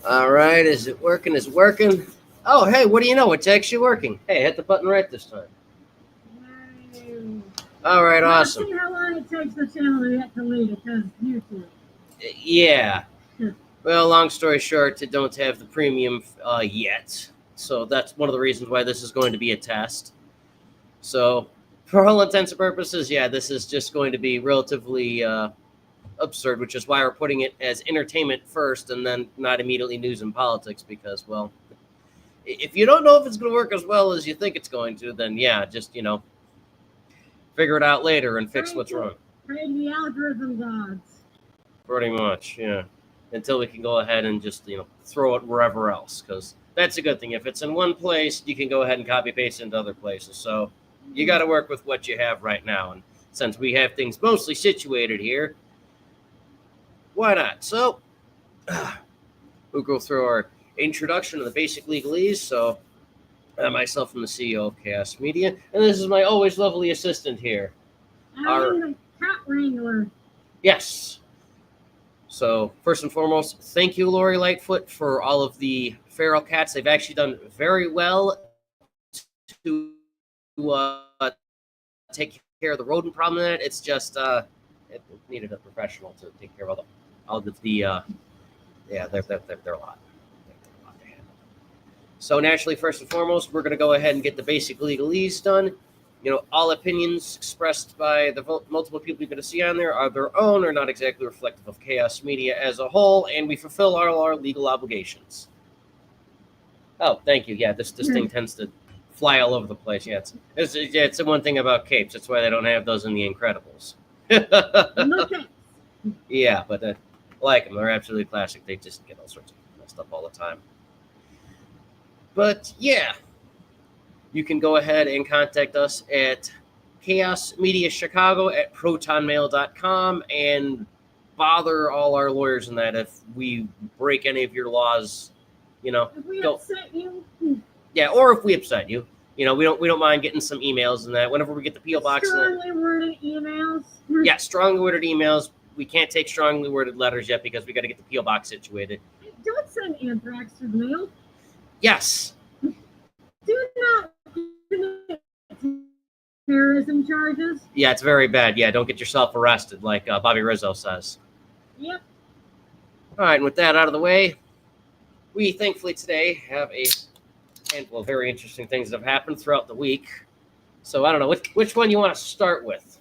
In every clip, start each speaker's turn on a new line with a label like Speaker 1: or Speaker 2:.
Speaker 1: All right, is it working? Is it working? Oh, hey, what do you know? It's actually working. Hey, hit the button right this time.
Speaker 2: Yay.
Speaker 1: All right,
Speaker 2: Now
Speaker 1: awesome.
Speaker 2: see how long it takes the channel to get deleted because YouTube.
Speaker 1: Yeah.
Speaker 2: Hmm.
Speaker 1: Well, long story short, it don't have the premium yet, so that's one of the reasons why this is going to be a test. So, for all intents and purposes, yeah, this is just going to be relatively absurd, which is why we're putting it as entertainment first and then not immediately news and politics because, well, if you don't know if it's going to work as well as you think it's going to, then yeah, just, figure it out later and fix what's wrong.
Speaker 2: Pray to the algorithm gods.
Speaker 1: Pretty much, yeah. Until we can go ahead and just, throw it wherever else because that's a good thing. If it's in one place, you can go ahead and copy paste into other places. So you got to work with what you have right now. And since we have things mostly situated here, why not? So we'll go through our introduction to the basic legalese. So myself, I'm the CEO of Chaos Media, and this is my always lovely assistant here.
Speaker 2: I'm the cat wrangler.
Speaker 1: Yes. So first and foremost, thank you, Lori Lightfoot, for all of the feral cats. They've actually done very well to take care of the rodent problem in it. It's just it needed a professional to take care of all the yeah, they're a lot. They're a lot to handle. So naturally, first and foremost, we're going to go ahead and get the basic legalese done. All opinions expressed by the multiple people you're going to see on there are their own or not exactly reflective of Chaos Media as a whole, and we fulfill all our legal obligations. Oh, thank you. Yeah, this thing tends to fly all over the place. Yeah, it's the one thing about capes. That's why they don't have those in The Incredibles. Yeah, but I like them. They're absolutely classic. They just get all sorts of messed up all the time. But yeah, you can go ahead and contact us at chaosmediachicago@protonmail.com and bother all our lawyers in that if we break any of your laws,
Speaker 2: If we upset you.
Speaker 1: Yeah, or if we upset you. We don't mind getting some emails and that. Whenever we get the PO box.
Speaker 2: Strongly worded emails.
Speaker 1: Yeah, strongly worded emails. We can't take strongly worded letters yet because we got to get the PO box situated.
Speaker 2: Don't send anthrax through the mail.
Speaker 1: Yes.
Speaker 2: Do not terrorism charges.
Speaker 1: Yeah, it's very bad. Yeah, don't get yourself arrested, like Bobby Rizzo says.
Speaker 2: Yep.
Speaker 1: All right, and with that out of the way, we thankfully today have a handful of very interesting things that have happened throughout the week. So I don't know which one you want to start with.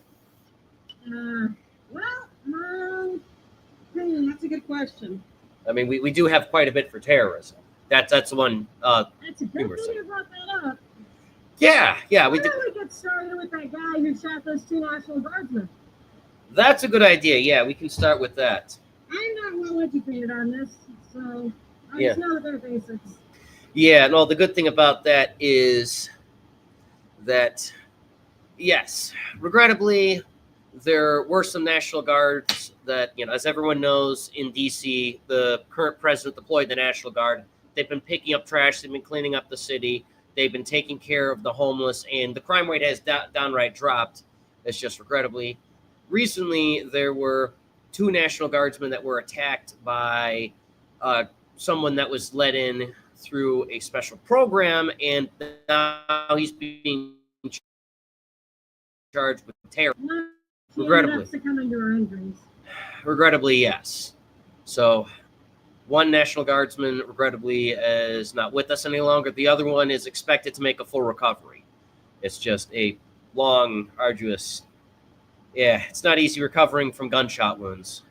Speaker 2: That's a good question.
Speaker 1: I mean, we do have quite a bit for terrorism. That's the one.
Speaker 2: That's a good thing you brought that up.
Speaker 1: Yeah.
Speaker 2: Why don't we get started with that guy who shot those 2 National Guardsmen?
Speaker 1: That's a good idea. Yeah, we can start with that.
Speaker 2: I'm not well educated on this, so I just know their basics.
Speaker 1: Yeah, no, the good thing about that is that, yes, regrettably, there were some National Guards that, as everyone knows, in D.C., the current president deployed the National Guard. They've been picking up trash. They've been cleaning up the city. They've been taking care of the homeless, and the crime rate has downright dropped. It's just regrettably. Recently, there were 2 National Guardsmen that were attacked by someone that was let in through a special program, and now he's being charged with terror. Regrettably.
Speaker 2: Succumbing to our injuries.
Speaker 1: Regrettably, yes. So, one National Guardsman, regrettably, is not with us any longer. The other one is expected to make a full recovery. It's just a long, arduous... Yeah, it's not easy recovering from gunshot wounds.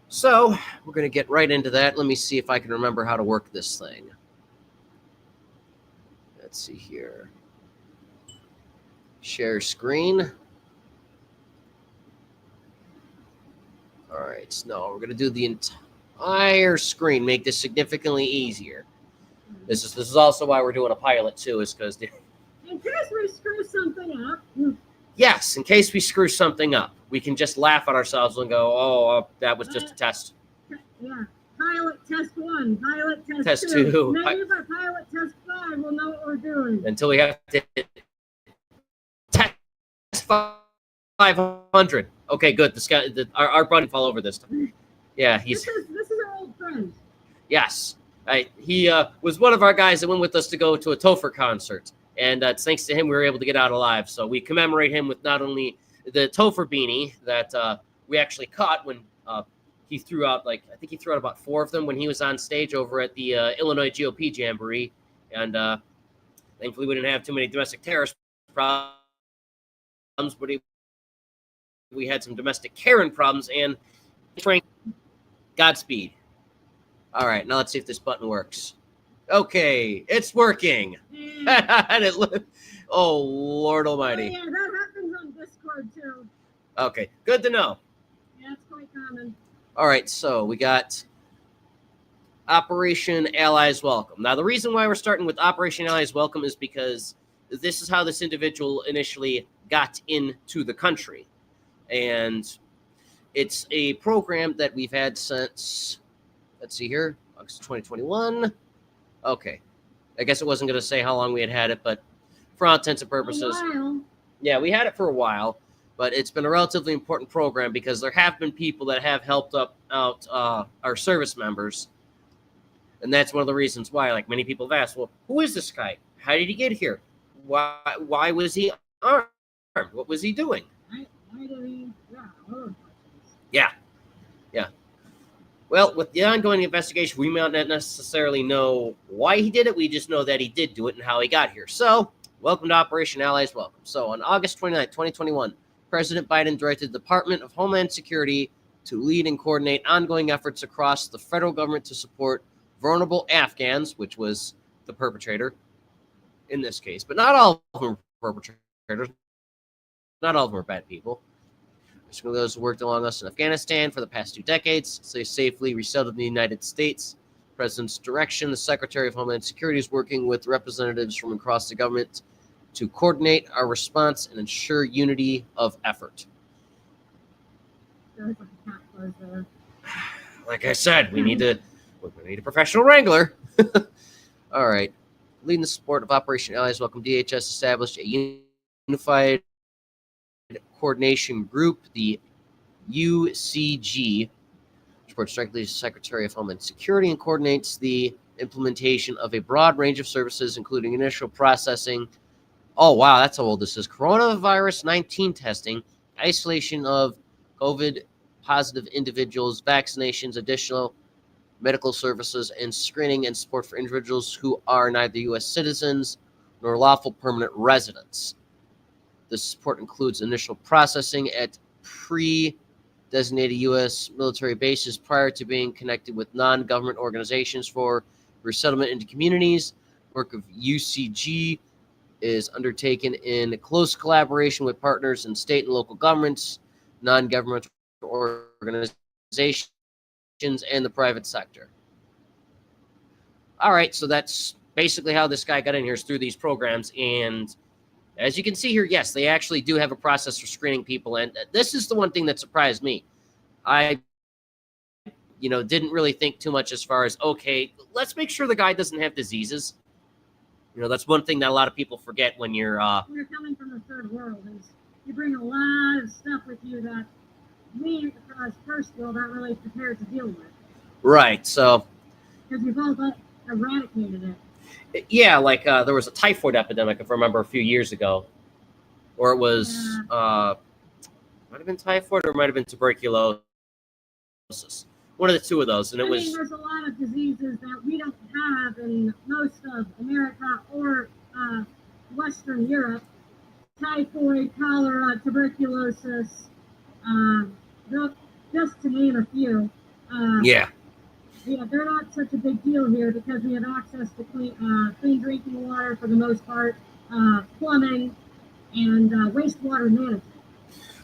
Speaker 1: So, we're going to get right into that. Let me see if I can remember how to work this thing. Let's see here. Share screen. All right, no, we're going to do the entire screen, make this significantly easier. This is also why we're doing a pilot, too, is because...
Speaker 2: In case we screw something up.
Speaker 1: Yes, in case we screw something up. We can just laugh at ourselves and go, oh, that was just a test.
Speaker 2: Yeah. Pilot test 1, pilot test 2. Maybe by pilot test 5, we'll know what we're doing.
Speaker 1: Until we have to test 500. Okay, good. This guy, our buddy fell over this time. Yeah,
Speaker 2: This is our old friend.
Speaker 1: Yes. He was one of our guys that went with us to go to a Topher concert. And it's thanks to him we were able to get out alive. So we commemorate him with not only the Topher beanie that we actually caught when he threw out, I think he threw out about 4 of them when he was on stage over at the Illinois GOP Jamboree. And thankfully we didn't have too many domestic terrorist problems, but we had some domestic Karen problems. And Godspeed. All right, now let's see if this button works. Okay, it's working. And oh, Lord Almighty.
Speaker 2: Oh, yeah, that happens on Discord too.
Speaker 1: Okay, good to know.
Speaker 2: Yeah, it's quite common.
Speaker 1: All right, so we got Operation Allies Welcome. Now, the reason why we're starting with Operation Allies Welcome is because this is how this individual initially got into the country. And it's a program that we've had since, let's see here, August 2021. Okay. I guess it wasn't going to say how long we had it, but for all intents and purposes, yeah, we had it for a while, but it's been a relatively important program because there have been people that have helped out our service members. And that's one of the reasons why, like many people have asked, well, who is this guy? How did he get here? Why was he armed? What was he doing?
Speaker 2: Why did he?
Speaker 1: Yeah. Well, with the ongoing investigation, we might not necessarily know why he did it. We just know that he did do it and how he got here. So, welcome to Operation Allies Welcome. So, on August 29, 2021, President Biden directed the Department of Homeland Security to lead and coordinate ongoing efforts across the federal government to support vulnerable Afghans, which was the perpetrator in this case. But not all of them were perpetrators. Not all of them were bad people. Those who worked along us in Afghanistan for the past 2 decades, so they safely resettled in the United States. President's direction, the Secretary of Homeland Security is working with representatives from across the government to coordinate our response and ensure unity of effort. Like I said, we need a professional wrangler. All right. Leading the support of Operation Allies Welcome, DHS established a unified coordination group, the UCG, which reports directly to the Secretary of Homeland Security and coordinates the implementation of a broad range of services, including initial processing. Oh, wow, that's how old this is. Coronavirus 19 testing, isolation of COVID-positive individuals, vaccinations, additional medical services, and screening and support for individuals who are neither U.S. citizens nor lawful permanent residents. This support includes initial processing at pre-designated U.S. military bases prior to being connected with non-government organizations for resettlement into communities. Work of UCG is undertaken in close collaboration with partners in state and local governments, non-governmental organizations, and the private sector. All right, so that's basically how this guy got in here, is through these programs. And as you can see here, yes, they actually do have a process for screening people. And this is the one thing that surprised me. I, didn't really think too much as far as, okay, let's make sure the guy doesn't have diseases. That's one thing that a lot of people forget when you're
Speaker 2: coming from the third world. Is you bring a lot of stuff with you that we, as first world, aren't really prepared to deal with.
Speaker 1: Right, so.
Speaker 2: Because we've all eradicated it.
Speaker 1: Yeah, there was a typhoid epidemic, if I remember, a few years ago. Or it was, might have been typhoid or it might have been tuberculosis. One of the two of those. And
Speaker 2: there's a lot of diseases that we don't have in most of America or Western Europe. Typhoid, cholera, tuberculosis, just to name a few.
Speaker 1: Yeah,
Speaker 2: they're not such a big deal here because we have access to clean drinking water for the most part, plumbing, and wastewater management.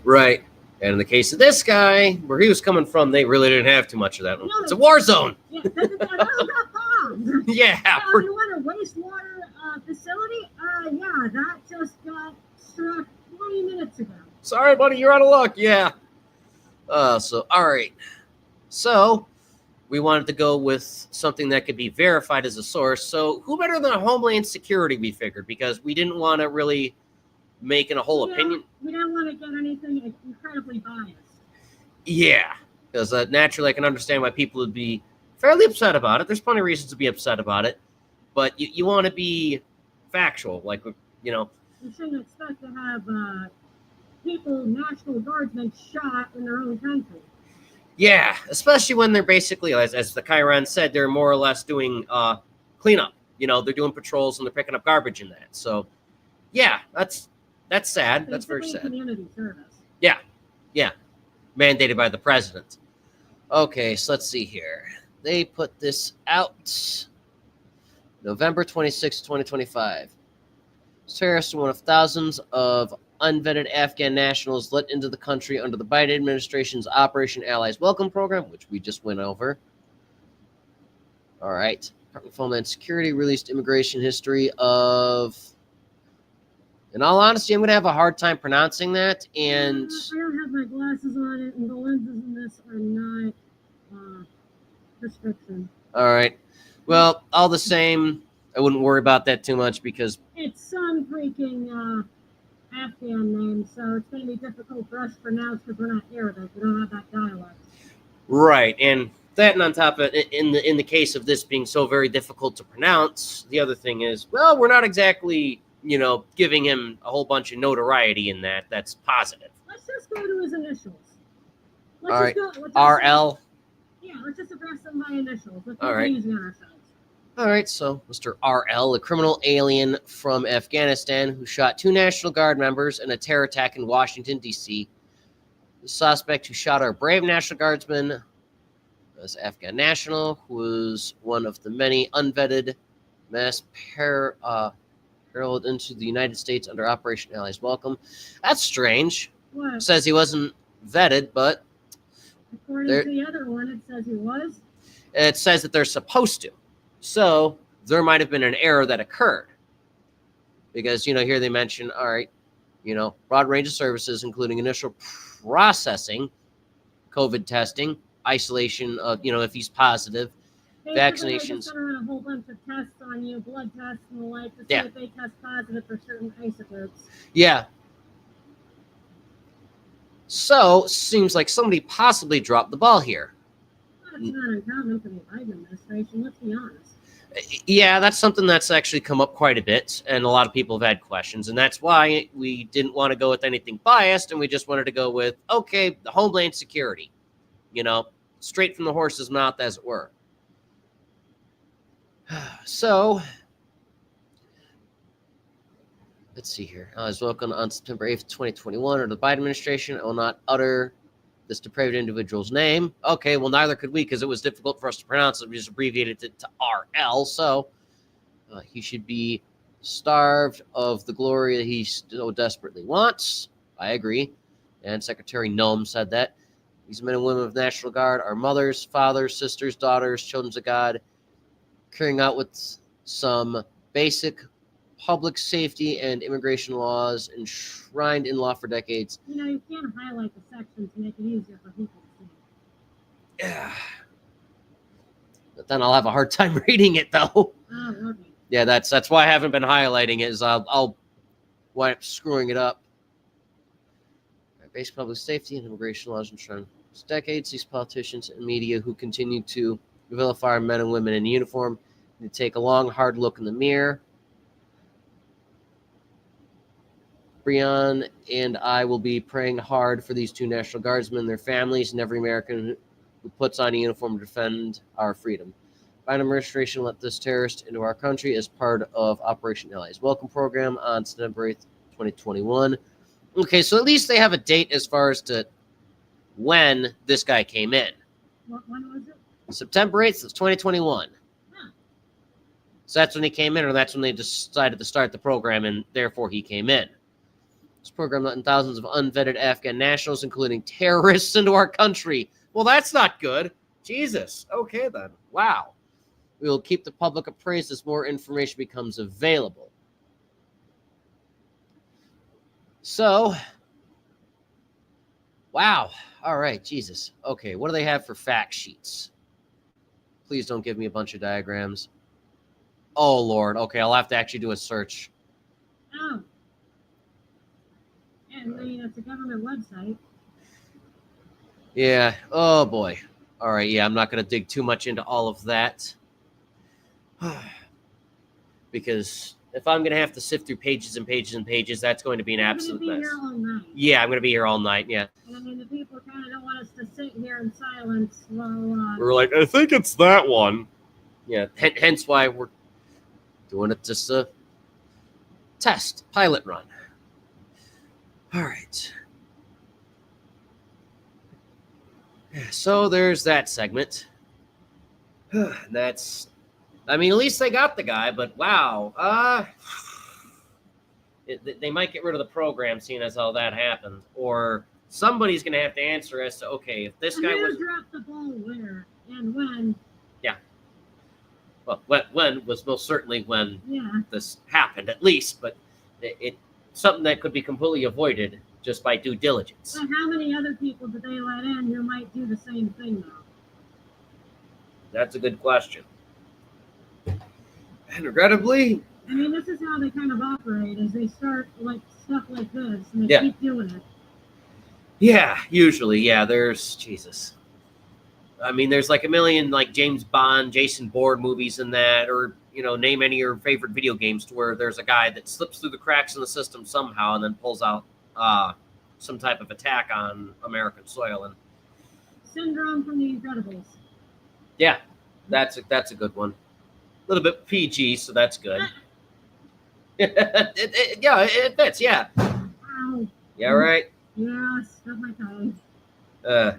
Speaker 1: Right. And in the case of this guy, where he was coming from, they really didn't have too much of that. It's a war zone.
Speaker 2: Yeah, that got bombed.
Speaker 1: Yeah.
Speaker 2: You want a wastewater facility? Yeah, that just got struck 20 minutes ago.
Speaker 1: Sorry, buddy, you're out of luck. Yeah. All right. So we wanted to go with something that could be verified as a source. So who better than Homeland Security, we figured, because we didn't want to really make a whole opinion.
Speaker 2: We don't want to get anything incredibly biased.
Speaker 1: Yeah, because naturally I can understand why people would be fairly upset about it. There's plenty of reasons to be upset about it, but you want to be factual. Like,
Speaker 2: You shouldn't expect to have people, National Guardsmen, shot in their own country.
Speaker 1: Yeah, especially when they're basically, as the Chiron said, they're more or less doing cleanup. They're doing patrols and they're picking up garbage in that. So, yeah, that's sad. That's very
Speaker 2: Basically
Speaker 1: sad.
Speaker 2: community service.
Speaker 1: Yeah, mandated by the president. Okay, so let's see here. They put this out November 26, 2025. Terrorists are one of thousands of unvetted Afghan nationals let into the country under the Biden administration's Operation Allies Welcome program, which we just went over. All right. Department of Homeland Security released immigration history of... In all honesty, I'm going to have a hard time pronouncing that. And
Speaker 2: I don't have my glasses on it, and the lenses in this are not prescription.
Speaker 1: all right. Well, all the same, I wouldn't worry about that too much because
Speaker 2: It's some freaking Afghan name, so it's going to be difficult for us to pronounce because we're not Arabic. We don't have that dialect.
Speaker 1: right, and that, and on top of it, in the case of this being so very difficult to pronounce, the other thing is, well, we're not exactly giving him a whole bunch of notoriety in that. That's positive.
Speaker 2: Let's just go to his initials.
Speaker 1: All right. RL.
Speaker 2: Yeah, let's just address them by initials. Let's
Speaker 1: All
Speaker 2: not
Speaker 1: right.
Speaker 2: using ourselves.
Speaker 1: All right, so Mr. RL, a criminal alien from Afghanistan who shot 2 National Guard members in a terror attack in Washington, D.C. The suspect who shot our brave National Guardsman was Afghan national, who was one of the many unvetted mass paroled into the United States under Operation Allies Welcome. That's strange.
Speaker 2: What?
Speaker 1: Says he wasn't vetted, but
Speaker 2: According to the other one, it says he was.
Speaker 1: it says that they're supposed to. So there might have been an error that occurred. Because, here they mention, all right, broad range of services, including initial processing, COVID testing, isolation of, if he's positive,
Speaker 2: Basically, they're
Speaker 1: vaccinations.
Speaker 2: just going to run a whole bunch of tests on you, blood tests and the like, to see
Speaker 1: Yeah.
Speaker 2: if they test positive for certain isotopes.
Speaker 1: Yeah. So, seems like somebody possibly dropped the ball here.
Speaker 2: That's not uncommon for the Biden administration, let's be honest.
Speaker 1: Yeah, that's something that's actually come up quite a bit, and a lot of people have had questions, and that's why we didn't want to go with anything biased, and we just wanted to go with, okay, the Homeland Security, straight from the horse's mouth, as it were. So, let's see here. I was welcomed on September 8th, 2021, under the Biden administration. I will not utter this depraved individual's name. Okay, well, neither could we because it was difficult for us to pronounce it. We just abbreviated it to RL. So he should be starved of the glory that he so desperately wants. I agree. And Secretary Noem said that. These men and women of the National Guard are mothers, fathers, sisters, daughters, children of God, carrying out with some basic public safety and immigration laws enshrined in law for decades.
Speaker 2: You can't highlight the section to make it easier for people to see.
Speaker 1: Yeah. But then I'll have a hard time reading it, though.
Speaker 2: Oh, okay.
Speaker 1: Yeah, that's why I haven't been highlighting it, is I'll wind up screwing it up. Basic public safety and immigration laws enshrined for decades. These politicians and media who continue to vilify our men and women in uniform need to take a long, hard look in the mirror. Brian and I will be praying hard for these 2 National Guardsmen, their families, and every American who puts on a uniform to defend our freedom. Biden administration let this terrorist into our country as part of Operation Allies Welcome program on September 8th, 2021. Okay, so at least they have a date as far as to when this guy came in.
Speaker 2: When was it?
Speaker 1: September 8th of 2021.
Speaker 2: Huh.
Speaker 1: So that's when he came in, or that's when they decided to start the program, and therefore he came in. This program letting thousands of unvetted Afghan nationals, including terrorists, into our country. Well, that's not good. Jesus. Okay, then. Wow. We will keep the public appraised as more information becomes available. So, wow. All right, Jesus. Okay, what do they have for fact sheets? Please don't give me a bunch of diagrams. Oh, Lord. Okay, I'll have to actually do a search.
Speaker 2: Oh. And it's a government website.
Speaker 1: Yeah. Oh, boy. All right, yeah, I'm not going to dig too much into all of that. Because if I'm going to have to sift through pages and pages and pages, that's going to be an
Speaker 2: We're
Speaker 1: absolute
Speaker 2: gonna be
Speaker 1: mess.
Speaker 2: here all night.
Speaker 1: Yeah, I'm going to be here all night. Yeah.
Speaker 2: And I mean, the people kind of don't want us to sit here in silence while.
Speaker 1: We're like, I think it's that one. Yeah, hence why we're doing it just a test, pilot run. All right. Yeah, so there's that segment. That's, I mean, at least they got the guy, but wow. They might get rid of the program, seeing as how that happened. Or somebody's going to have to answer as to, okay, if this guy was...
Speaker 2: Who dropped the ball where and when?
Speaker 1: Yeah. Well, when was most certainly when
Speaker 2: Yeah.
Speaker 1: this happened, at least, but it something that could be completely avoided just by due diligence.
Speaker 2: But how many other people did they let in who might do the same thing, though?
Speaker 1: That's a good question. And regrettably,
Speaker 2: I mean, this is how they kind of operate, is they start like stuff like this, and they
Speaker 1: Yeah.
Speaker 2: keep doing it.
Speaker 1: yeah, usually, yeah, there's, Jesus. I mean, there's like a million like James Bond, Jason Bourne movies in that, or, name any of your favorite video games to where there's a guy that slips through the cracks in the system somehow and then pulls out some type of attack on American soil. And
Speaker 2: Syndrome from The Incredibles.
Speaker 1: yeah, that's a good one. A little bit PG, so that's good. It fits. Yeah.
Speaker 2: Ow.
Speaker 1: Yeah. Right.
Speaker 2: Yeah, stuff my toe.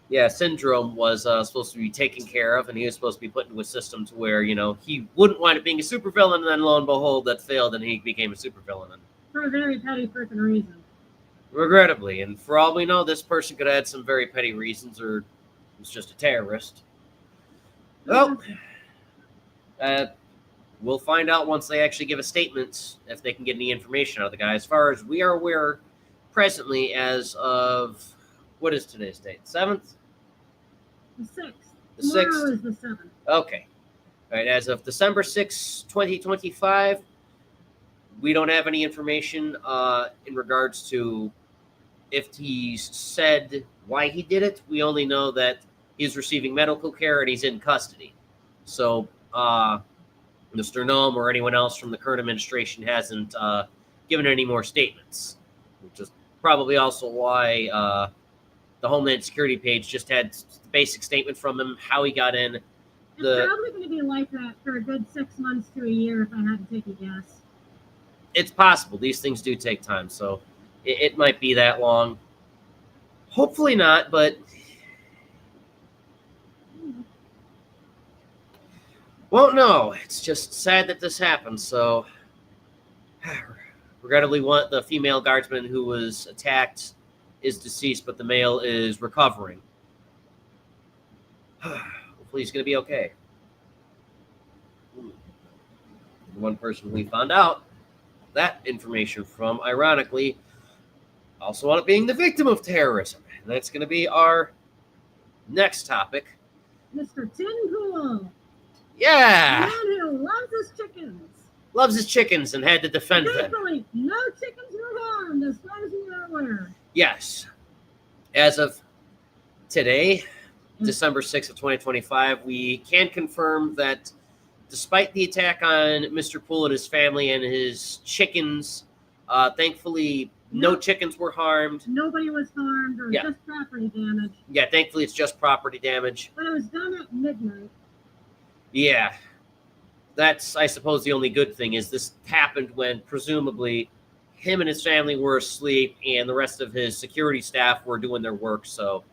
Speaker 1: Yeah. Syndrome was supposed to be taken care of, and he was supposed to be put into a system to where he wouldn't wind up being a supervillain, and then lo and behold, that failed, and he became a supervillain.
Speaker 2: For a very petty freaking reason.
Speaker 1: Regrettably, and for all we know, this person could have had some very petty reasons, or was just a terrorist. Well, we'll find out once they actually give a statement if they can get any information out of the guy. As far as we are aware, presently, as of what is today's date? 7th?
Speaker 2: The 6th.
Speaker 1: The
Speaker 2: Tomorrow
Speaker 1: 6th?
Speaker 2: is the 7th.
Speaker 1: Okay. All right. As of December 6, 2025, we don't have any information in regards to if he's said why he did it. We only know that he's receiving medical care and he's in custody. So Mr. Noem or anyone else from the current administration hasn't given any more statements, which is probably also why the Homeland Security page just had the basic statement from him, how he got in.
Speaker 2: It's probably going to be like that for a good 6 months to a year if I had to take a guess.
Speaker 1: It's possible. These things do take time, so it might be that long. Hopefully not, but won't know. It's just sad that this happened. So, regrettably, the female guardsman who was attacked is deceased, but the male is recovering. Hopefully, he's going to be okay. The one person we found out that information from, ironically, also wound up being the victim of terrorism. And that's going to be our next topic.
Speaker 2: Mr. Tin Pool.
Speaker 1: Yeah.
Speaker 2: The man who loves his chickens.
Speaker 1: Loves his chickens and had to defend them.
Speaker 2: Thankfully, no chickens were harmed as far as we are aware.
Speaker 1: Yes. As of today, December 6th of 2025, we can confirm that despite the attack on Mr. Poole and his family and his chickens, thankfully no chickens were harmed.
Speaker 2: Nobody was harmed or just property damage.
Speaker 1: Yeah, thankfully it's just property damage.
Speaker 2: But it was done at midnight.
Speaker 1: Yeah. That's, I suppose, the only good thing is this happened when presumably him and his family were asleep and the rest of his security staff were doing their work. So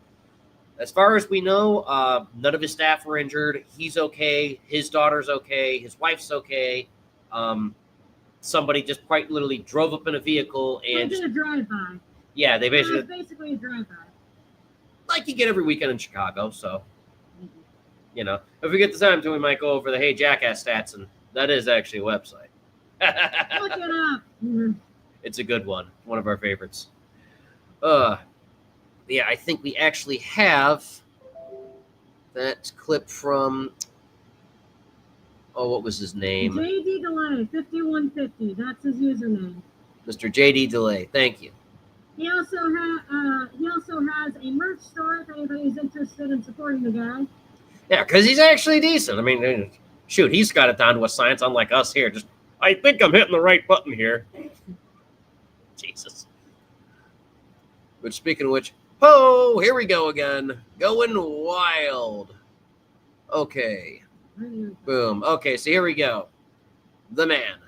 Speaker 1: as far as we know, none of his staff were injured. He's okay. His daughter's okay. His wife's okay. Somebody just quite literally drove up in a vehicle and
Speaker 2: did a drive-by.
Speaker 1: Yeah, they basically...
Speaker 2: It was basically a drive-by.
Speaker 1: Like you get every weekend in Chicago, so... if we get the time to, we might go over the Hey Jackass stats, and that is actually a website.
Speaker 2: Look it up. Mm-hmm.
Speaker 1: It's a good one. One of our favorites. Yeah, I think we actually have that clip from, what was his name?
Speaker 2: JD Delay, 5150. That's his username.
Speaker 1: Mr. JD Delay. Thank you.
Speaker 2: He also has a merch store if anybody's interested in supporting the guy.
Speaker 1: Yeah, because he's actually decent. I mean, shoot, he's got it down to a science, unlike us here. Just, I think I'm hitting the right button here. Jesus. But speaking of which, oh, here we go again. Going wild. Okay. Boom. Okay, so here we go. The man.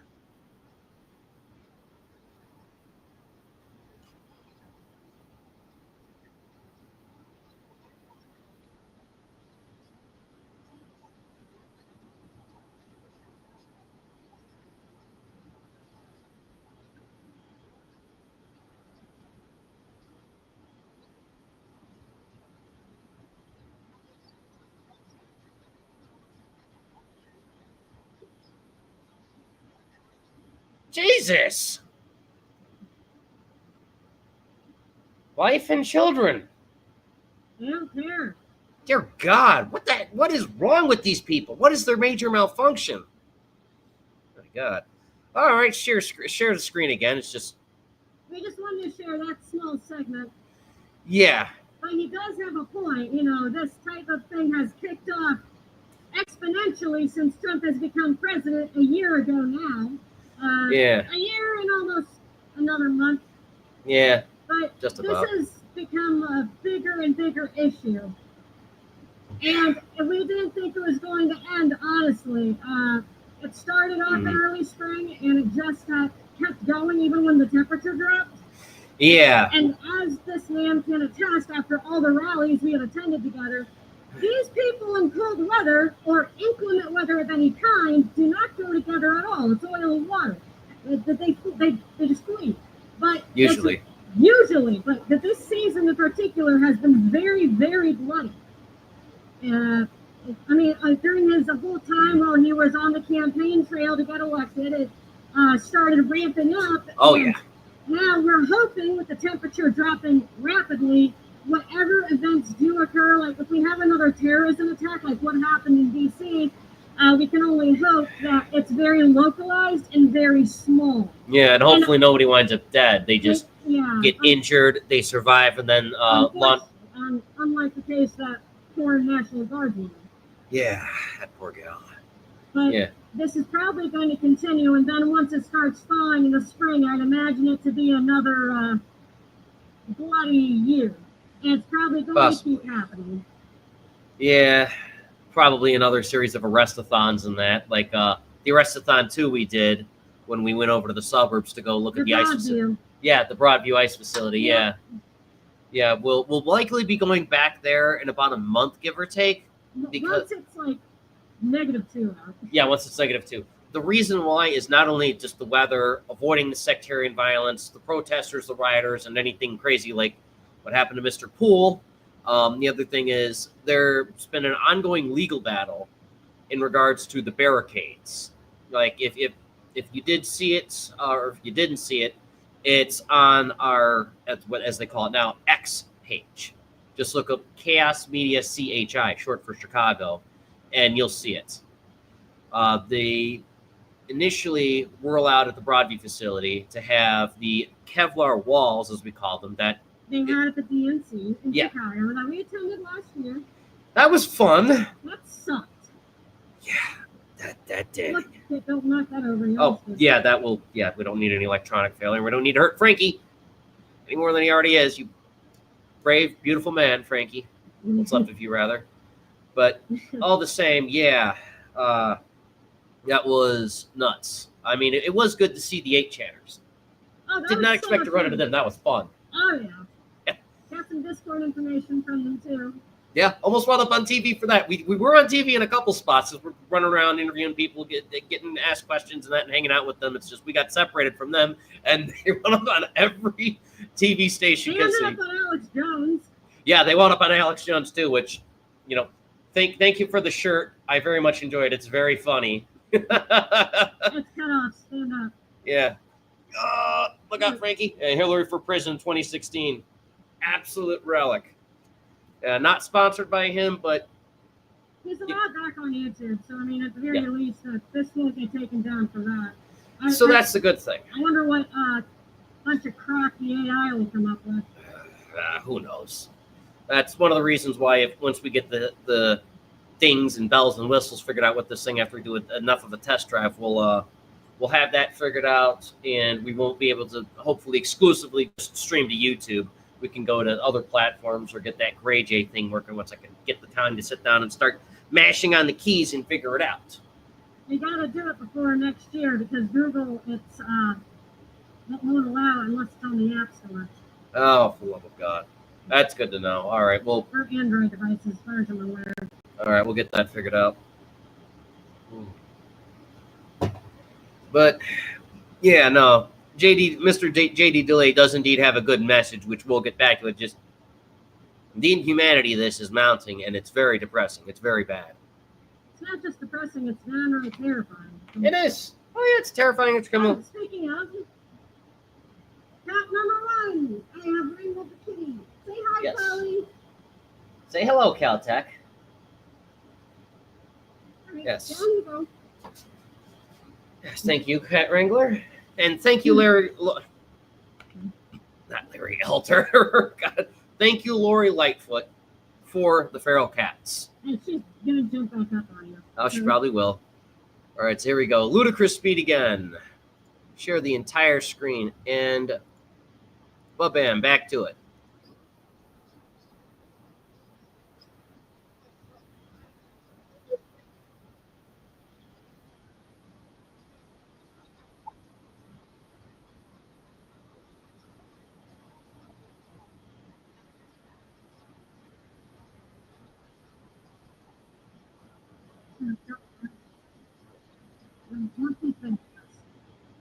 Speaker 1: Jesus. Wife and children.
Speaker 2: I don't care.
Speaker 1: Dear God, what is wrong with these people? What is their major malfunction? Oh my God. All right, share the screen again. It's just,
Speaker 2: We just wanted to share that small segment.
Speaker 1: yeah.
Speaker 2: But he does have a point. You know, this type of thing has kicked off exponentially since Trump has become president a year ago now.
Speaker 1: Yeah.
Speaker 2: A year and almost another month.
Speaker 1: Yeah.
Speaker 2: But
Speaker 1: Just
Speaker 2: this
Speaker 1: about.
Speaker 2: has become a bigger and bigger issue. And we didn't think it was going to end, honestly. It started off in early spring, and it just kept going even when the temperature dropped.
Speaker 1: Yeah.
Speaker 2: And as this man can attest, after all the rallies we have attended together, these people in cold weather or inclement weather of any kind do not go together at all. It's oil and water. They just flee. But
Speaker 1: Usually.
Speaker 2: But this season in particular has been very, very bloody. I mean, during his whole time while he was on the campaign trail to get elected, it started ramping up.
Speaker 1: Oh, yeah.
Speaker 2: Now we're hoping with the temperature dropping rapidly, whatever events do occur, like if we have another terrorism attack, like what happened in D.C., we can only hope that it's very localized and very small.
Speaker 1: Yeah, and hopefully nobody winds up dead. They just get injured, they survive, and then
Speaker 2: unlike the case that poor National Guardsman.
Speaker 1: Yeah, that poor gal.
Speaker 2: But this is probably going to continue, and then once it starts thawing in the spring, I'd imagine it to be another bloody year. And it's probably going to keep happening.
Speaker 1: Yeah, probably another series of arrestathons and that, like the arrestathon 2 we did when we went over to the suburbs to go look at the ice facility. Yeah, the Broadview Ice Facility. Yeah. We'll likely be going back there in about a month, give or take. Because
Speaker 2: once it's like -2 out.
Speaker 1: Yeah, once it's -2. The reason why is not only just the weather, avoiding the sectarian violence, the protesters, the rioters, and anything crazy like what happened to Mr. Poole. The other thing is there's been an ongoing legal battle in regards to the barricades. Like if you did see it, or if you didn't see it, it's on our, as they call it now, X page. Just look up Chaos Media CHI, short for Chicago, and you'll see it. They initially were allowed at the Broadview facility to have the Kevlar walls, as we call them, that
Speaker 2: they had at the DNC in Chicago that we attended last year.
Speaker 1: That was fun.
Speaker 2: That sucked.
Speaker 1: Yeah, that did.
Speaker 2: Don't knock that over.
Speaker 1: Oh, yeah, that will. Yeah, we don't need any electronic failure. We don't need to hurt Frankie any more than he already is. You brave, beautiful man, Frankie. What's up, if you rather? But all the same, that was nuts. I mean, it was good to see the 8channers. Did not expect to run into them. That was fun.
Speaker 2: Oh, yeah. Got some Discord information from them, too.
Speaker 1: Yeah, almost wound up on TV for that. We were on TV in a couple spots as we're running around interviewing people, getting asked questions and that, and hanging out with them. It's just we got separated from them, and they wound up on every TV station.
Speaker 2: They ended up on Alex Jones.
Speaker 1: Yeah, they wound up on Alex Jones too, which, thank you for the shirt. I very much enjoyed it. It's very funny.
Speaker 2: It's cut off. Stand up.
Speaker 1: Yeah. Look out, Frankie. Hillary for President 2016. Absolute relic. Not sponsored by him, but
Speaker 2: he's allowed back on YouTube. So I mean, at the very least, this won't get taken down for that.
Speaker 1: That's the good thing.
Speaker 2: I wonder what bunch of crock the AI will come up with.
Speaker 1: Who knows? That's one of the reasons why once we get the things and bells and whistles figured out with this thing after we do enough of a test drive, we'll have that figured out, and we won't be able to hopefully exclusively just stream to YouTube. We can go to other platforms or get that Gray J thing working once I can get the time to sit down and start mashing on the keys and figure it out.
Speaker 2: You got to do it before next year because Google it won't allow it unless it's on the App Store.
Speaker 1: Oh, for the love of God. That's good to know. All right, well,
Speaker 2: Or Android devices, as far as I'm aware.
Speaker 1: all right, we'll get that figured out. But yeah, no, Mr. JD Delay does indeed have a good message, which we'll get back to. It just the inhumanity of this is mounting, and it's very depressing. It's very bad.
Speaker 2: It's not just depressing; it's downright terrifying.
Speaker 1: It is. Oh yeah, it's terrifying. It's criminal.
Speaker 2: Speaking of, fact number 1, I have Rainbow the Kitty. Say hi,
Speaker 1: Yes.
Speaker 2: Polly.
Speaker 1: Say hello, Caltech.
Speaker 2: All right,
Speaker 1: Yes.
Speaker 2: down you go.
Speaker 1: Yes, thank you, Cat Wrangler, and thank you, Larry. Not Larry Elter. God, thank you, Lori Lightfoot, for the feral cats.
Speaker 2: And she's gonna jump back up on you.
Speaker 1: Oh, she probably will. All right, so here we go. Ludicrous speed again. Share the entire screen, and bam, back to it.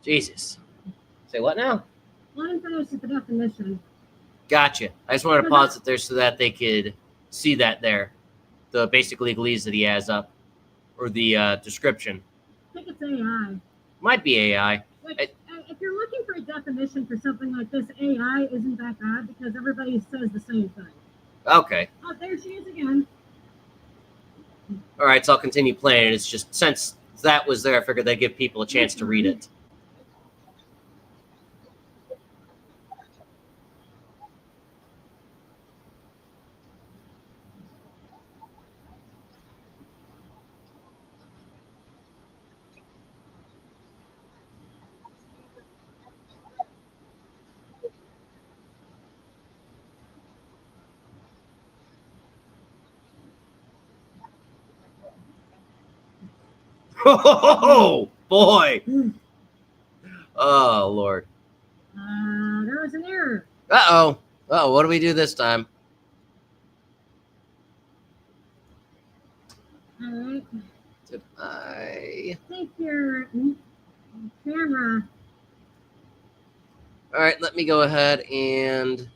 Speaker 1: Jesus. Say what now?
Speaker 2: Let him finish with the definition.
Speaker 1: Gotcha. I just wanted to pause it there so that they could see that there. The basic legalese that he has up. Or the description.
Speaker 2: I think it's AI.
Speaker 1: Might be AI.
Speaker 2: Which, if you're looking for a definition for something like this, AI isn't that bad because everybody says the same thing.
Speaker 1: Okay.
Speaker 2: Oh, there she is again.
Speaker 1: All right, so I'll continue playing. It's just since that was there, I figured they'd give people a chance to read it. Oh boy! Oh Lord!
Speaker 2: There was an error.
Speaker 1: Uh oh! What do we do this time?
Speaker 2: All right.
Speaker 1: Did I?
Speaker 2: Take your camera.
Speaker 1: All right, let me go ahead and.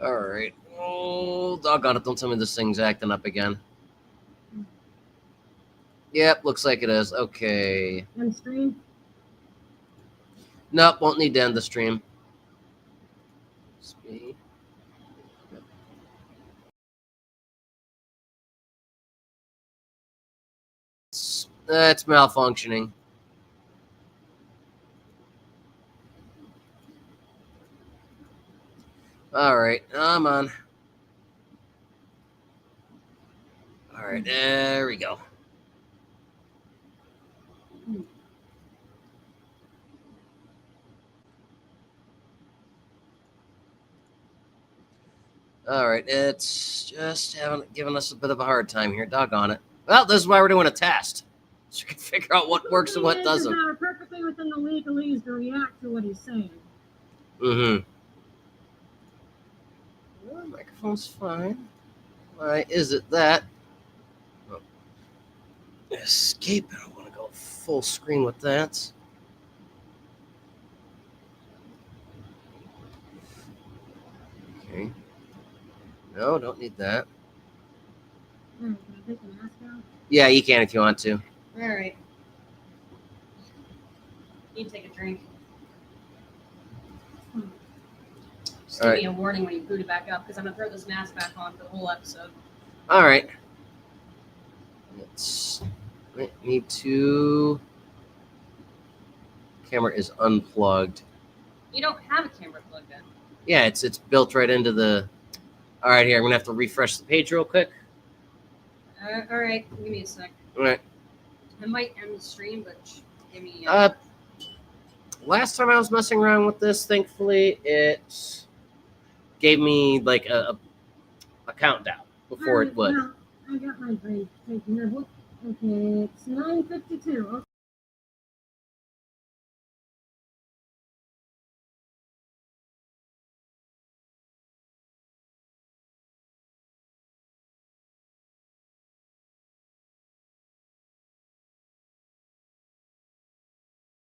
Speaker 1: All right. Oh, doggone it. Don't tell me this thing's acting up again. Yep, looks like it is. Okay.
Speaker 2: End stream.
Speaker 1: Nope, won't need to end the stream. Speed. It's malfunctioning. All right, I'm on. All right, there we go. All right, it's just giving us a bit of a hard time here. Doggone it. Well, this is why we're doing a test. So we can figure out what works and what doesn't.
Speaker 2: We're perfectly within the legalese to react to what he's saying.
Speaker 1: Mm-hmm. Well, the microphone's fine. Why is it that? Oh. Escape. I don't want to go full screen with that. Okay. No, don't need that.
Speaker 2: All right, can I take the mask out?
Speaker 1: Yeah, you can if you want to.
Speaker 3: All right. You can take a drink. Just
Speaker 1: All
Speaker 3: give me a warning when you boot it back up because I'm going to throw this mask back on for the whole episode.
Speaker 1: All right. I need to Camera is unplugged.
Speaker 3: You don't have a camera plugged in.
Speaker 1: Yeah, it's built right into the. All right, here I'm gonna have to refresh the page real quick.
Speaker 3: All right, give me a sec.
Speaker 1: All right.
Speaker 3: I might end the stream, but give me.
Speaker 1: Last time I was messing around with this, thankfully it gave me like a countdown before it would.
Speaker 2: Well, I got my break taken care of. Okay, it's 9:52. Okay.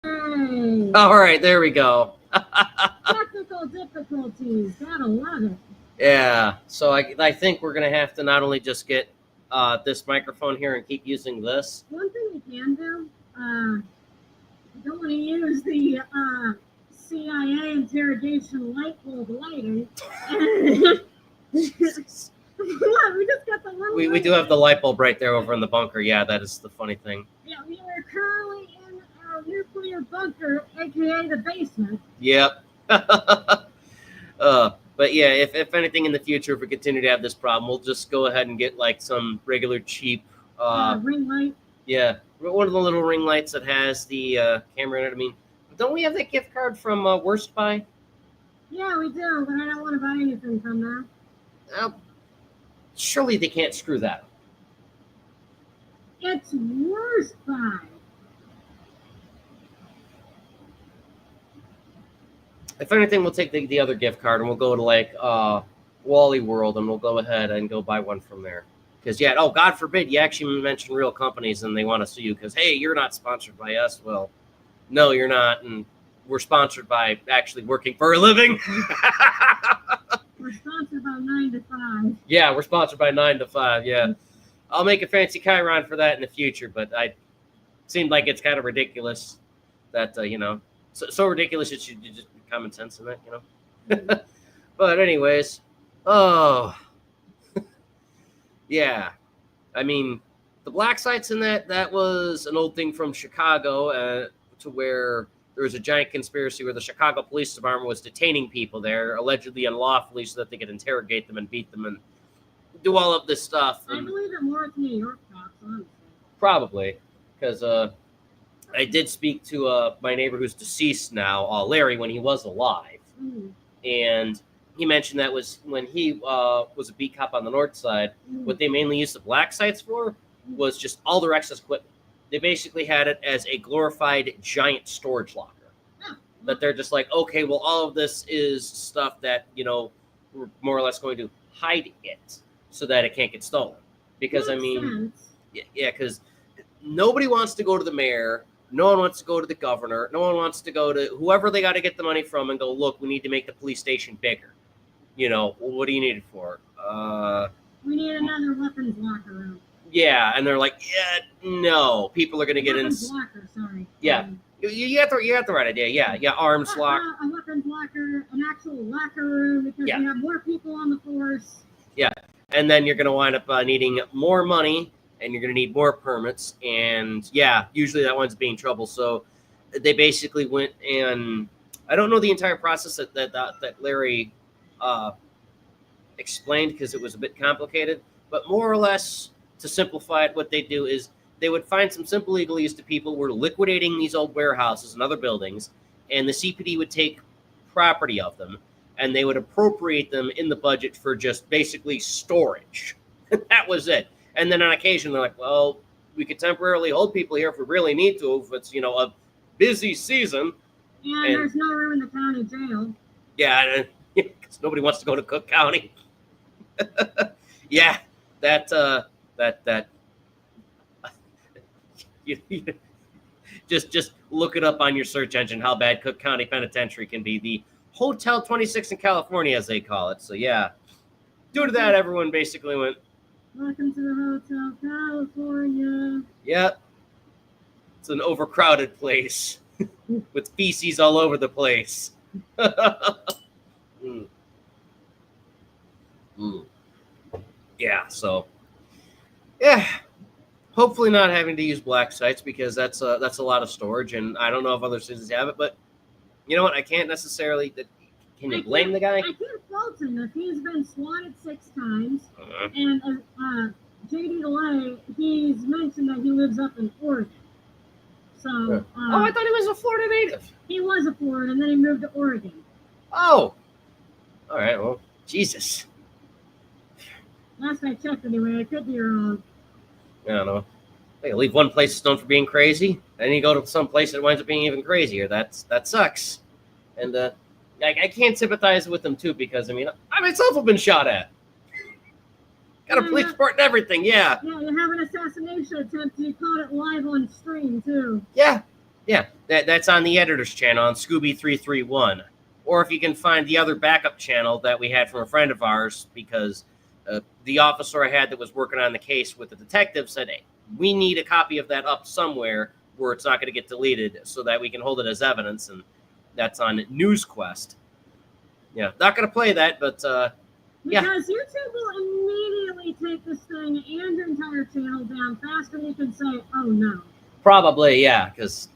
Speaker 2: Hey,
Speaker 1: All right, there we go.
Speaker 2: technical difficulties. Gotta love it.
Speaker 1: Yeah, so I think we're gonna have to not only just get this microphone here and keep using this.
Speaker 2: One thing we can do, I don't want to use the CIA interrogation light bulb lighting. What? We just got the little.
Speaker 1: We do have the light bulb right there over in the bunker. Yeah, that is the funny thing.
Speaker 2: Yeah, we are currently in our nuclear bunker, aka the basement.
Speaker 1: Yep. But yeah, if anything in the future, if we continue to have this problem, we'll just go ahead and get like some regular cheap,
Speaker 2: Ring light.
Speaker 1: yeah, one of the little ring lights that has the camera in it. I mean, don't we have that gift card from Worst Buy?
Speaker 2: Yeah, we do, but I don't want to buy anything from there.
Speaker 1: Surely they can't screw that up.
Speaker 2: It's Worst Buy.
Speaker 1: If anything, we'll take the other gift card and we'll go to like Wally World and we'll go ahead and go buy one from there. Because yeah, oh God forbid you actually mention real companies and they want to sue you because hey, you're not sponsored by us. Well, no, you're not, and we're sponsored by actually working for a living.
Speaker 2: We're sponsored by 9 to 5.
Speaker 1: Yeah, we're sponsored by 9 to 5. Yeah, I'll make a fancy Chiron for that in the future, but I seemed like it's kind of ridiculous that you know, so ridiculous it should just be common sense in that, you know. But anyways, oh yeah, I mean the black sites in that was an old thing from Chicago, to where there was a giant conspiracy where the Chicago Police Department was detaining people there, allegedly unlawfully, so that they could interrogate them and beat them and do all of this stuff.
Speaker 2: I believe it more to New York cops, honestly.
Speaker 1: Probably, because I did speak to my neighbor who's deceased now, Larry, when he was alive.
Speaker 2: Mm.
Speaker 1: And he mentioned that was when he was a beat cop on the north side, what they mainly used the black sites for was just all their excess equipment. They basically had it as a glorified giant storage locker. That they're just like, okay, well, all of this is stuff that, you know, we're more or less going to hide it so that it can't get stolen. Because,
Speaker 2: Makes
Speaker 1: I mean,
Speaker 2: sense.
Speaker 1: yeah, because nobody wants to go to the mayor. No one wants to go to the governor. No one wants to go to whoever they got to get the money from and go, look, we need to make the police station bigger. You know, well, what do you need it for?
Speaker 2: We need another weapons locker room.
Speaker 1: Yeah, and they're like, yeah, no, people are going to get in.
Speaker 2: Weapons locker, sorry.
Speaker 1: Yeah. You got the right idea. Yeah, arms lock.
Speaker 2: A weapons locker, an actual locker room, because
Speaker 1: Yeah.
Speaker 2: we have more people on the force.
Speaker 1: And then you're going to wind up needing more money, and you're going to need more permits. And yeah, usually that winds up being trouble. So they basically went and I don't know the entire process that Larry explained because it was a bit complicated, but more or less to simplify it, what they do is they would find some simple legalese to people who were liquidating these old warehouses and other buildings, and the CPD would take property of them and they would appropriate them in the budget for just basically storage. That was it. And then on occasion, they're like, well, we could temporarily hold people here if we really need to, if it's, you know, a busy season.
Speaker 2: And there's no room in the county jail.
Speaker 1: Yeah, because nobody wants to go to Cook County. Yeah, that just look it up on your search engine how bad Cook County Penitentiary can be. The Hotel 26 in California, as they call it. So yeah, due to that, everyone basically went,
Speaker 2: Welcome to the Hotel California.
Speaker 1: yeah, it's an overcrowded place with feces all over the place. Mm. Mm. Yeah, so yeah, hopefully not having to use black sites because that's a lot of storage, and I don't know if other cities have it, but you know what? I can't necessarily. Can you blame the guy?
Speaker 2: I can't fault him if he's been swatted 6 times,
Speaker 1: Uh-huh.
Speaker 2: and JD DeLay, he's mentioned that he lives up in Oregon. So
Speaker 1: Oh, I thought he was a Florida native.
Speaker 2: he was a Florida, and then he moved to Oregon.
Speaker 1: Oh, all right. Well, Jesus.
Speaker 2: Last I checked, anyway. I could be wrong.
Speaker 1: I don't know. They leave one place that's known for being crazy, then you go to some place that winds up being even crazier. That sucks. And I can't sympathize with them too because I myself have been shot at. Got a police report and everything. Yeah.
Speaker 2: Yeah, you have an assassination attempt. You caught it live on stream too.
Speaker 1: Yeah. That's on the editor's channel on Scooby331, or if you can find the other backup channel that we had from a friend of ours because the officer I had that was working on the case with the detective said, hey, we need a copy of that up somewhere where it's not going to get deleted so that we can hold it as evidence. And that's on NewsQuest. Yeah, not going to play that, but yeah.
Speaker 2: Because YouTube will immediately take this thing and your entire channel down faster than you can say, oh no.
Speaker 1: Probably, yeah, because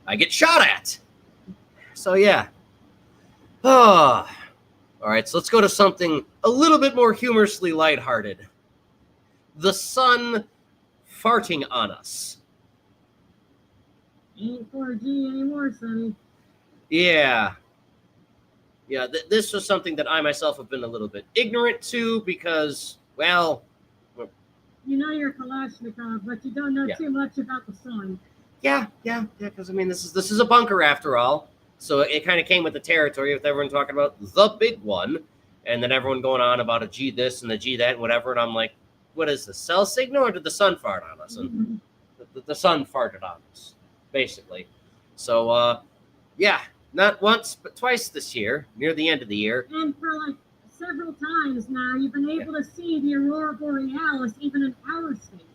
Speaker 1: I get shot at. So, yeah. Oh. All right, so let's go to something a little bit more humorously lighthearted. The sun farting on us.
Speaker 2: Ain't 4G anymore, Sonny.
Speaker 1: Yeah. Yeah, this was something that I myself have been a little bit ignorant to because, well...
Speaker 2: You know you're Kalashnikov, but you don't know too much about the sun.
Speaker 1: Yeah, because, this is a bunker after all. So it kind of came with the territory with everyone talking about the big one, and then everyone going on about a G this and the G that and whatever, and I'm like, what is the cell signal, or did the sun fart on us? And the sun farted on us, basically. So, yeah, not once, but twice this year, near the end of the year.
Speaker 2: And for like several times now, you've been able to see the Aurora Borealis, even in our state.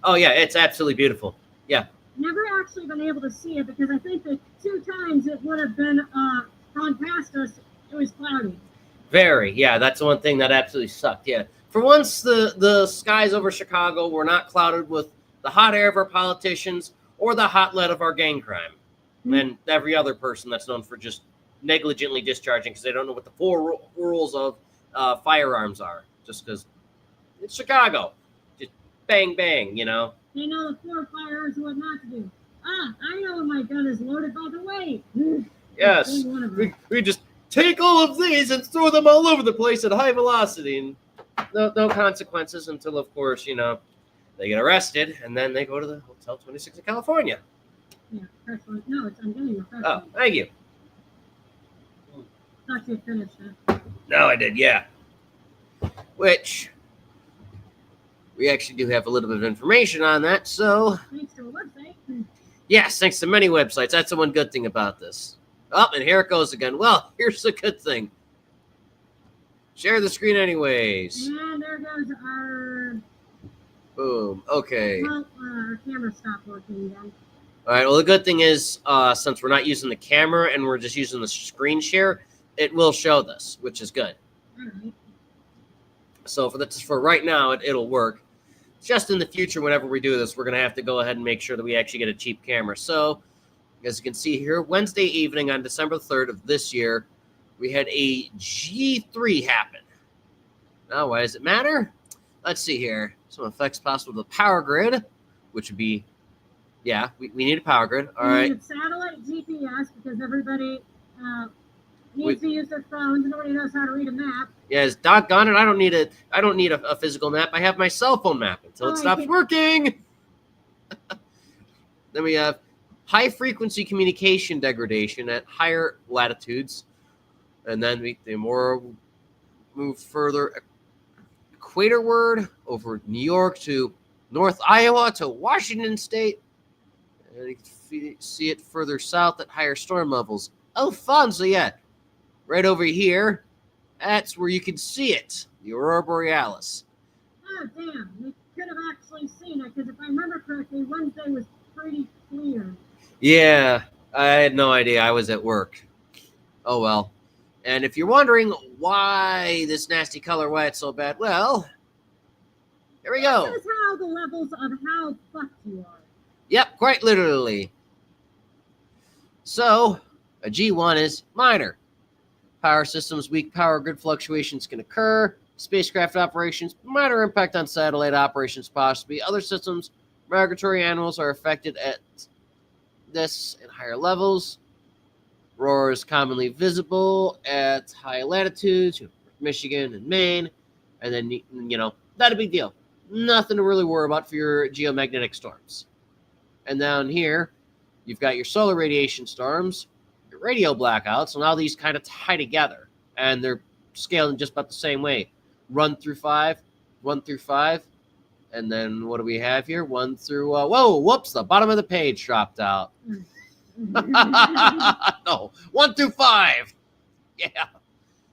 Speaker 1: Oh, yeah, it's absolutely beautiful. Yeah.
Speaker 2: Never actually been able to see it because I think the 2 times it would have been gone past us, it was cloudy.
Speaker 1: Very, yeah, that's the one thing that absolutely sucked, yeah. For once, the skies over Chicago were not clouded with the hot air of our politicians or the hot lead of our gang crime. And every other person that's known for just negligently discharging because they don't know what the 4 rules of firearms are. Just because it's Chicago. Just bang, bang,
Speaker 2: They know the 4 firearms and what not to do. I know when my gun is loaded, by the way.
Speaker 1: Yes. We just take all of these and throw them all over the place at high velocity. And no consequences until, of course, they get arrested. And then they go to the Hotel 26 in California.
Speaker 2: Yeah, fresh one. No, I'm getting a fresh
Speaker 1: Oh,
Speaker 2: one.
Speaker 1: thank you.
Speaker 2: Thought you finished it.
Speaker 1: No, I did, yeah. Which, we actually do have a little bit of information on that. So,
Speaker 2: Thanks to a website.
Speaker 1: yes, thanks to many websites. That's the one good thing about this. Oh, and here it goes again. Well, here's the good thing. Share the screen anyways.
Speaker 2: And there goes our...
Speaker 1: Boom. Okay.
Speaker 2: Well, our camera stopped working again.
Speaker 1: All right. Well, the good thing is, since we're not using the camera and we're just using the screen share, it will show this, which is good.
Speaker 2: All right.
Speaker 1: So for right now, it'll work. Just in the future, whenever we do this, we're going to have to go ahead and make sure that we actually get a cheap camera. So, as you can see here, Wednesday evening on December 3rd of this year, we had a G3 happen. Now, why does it matter? Let's see here. Some effects possible with the power grid, which would be, yeah, we need a power grid. All right.
Speaker 2: It's satellite GPS because everybody needs to use their phones. Nobody knows how to read a map.
Speaker 1: Yes, doggone it. I don't need a physical map. I have my cell phone map until it stops working. Then we have high frequency communication degradation at higher latitudes. And then the more move further equatorward over New York to North Iowa to Washington State. And you can see it further south at higher storm levels. Oh, fun. So, yeah, right over here, that's where you can see it, the Aurora Borealis.
Speaker 2: Oh, damn. We could have actually seen it because if I remember correctly, Wednesday was pretty clear.
Speaker 1: Yeah, I had no idea. I was at work. Oh, well. And if you're wondering why this nasty color, why it's so bad, well, Here we go.
Speaker 2: This is how the levels of how fucked you are.
Speaker 1: Yep, quite literally. So, a G1 is minor. Power systems, weak power grid fluctuations can occur. Spacecraft operations, minor impact on satellite operations possibly. Other systems, migratory animals are affected at this and higher levels. Aurora is commonly visible at high latitudes, Michigan and Maine. And then, not a big deal. Nothing to really worry about for your geomagnetic storms. And down here, you've got your solar radiation storms, your radio blackouts, and all these kind of tie together. And they're scaling just about the same way. 1 through 5, and then what do we have here? 1 through, whoops, the bottom of the page dropped out. No, 1 through 5. Yeah.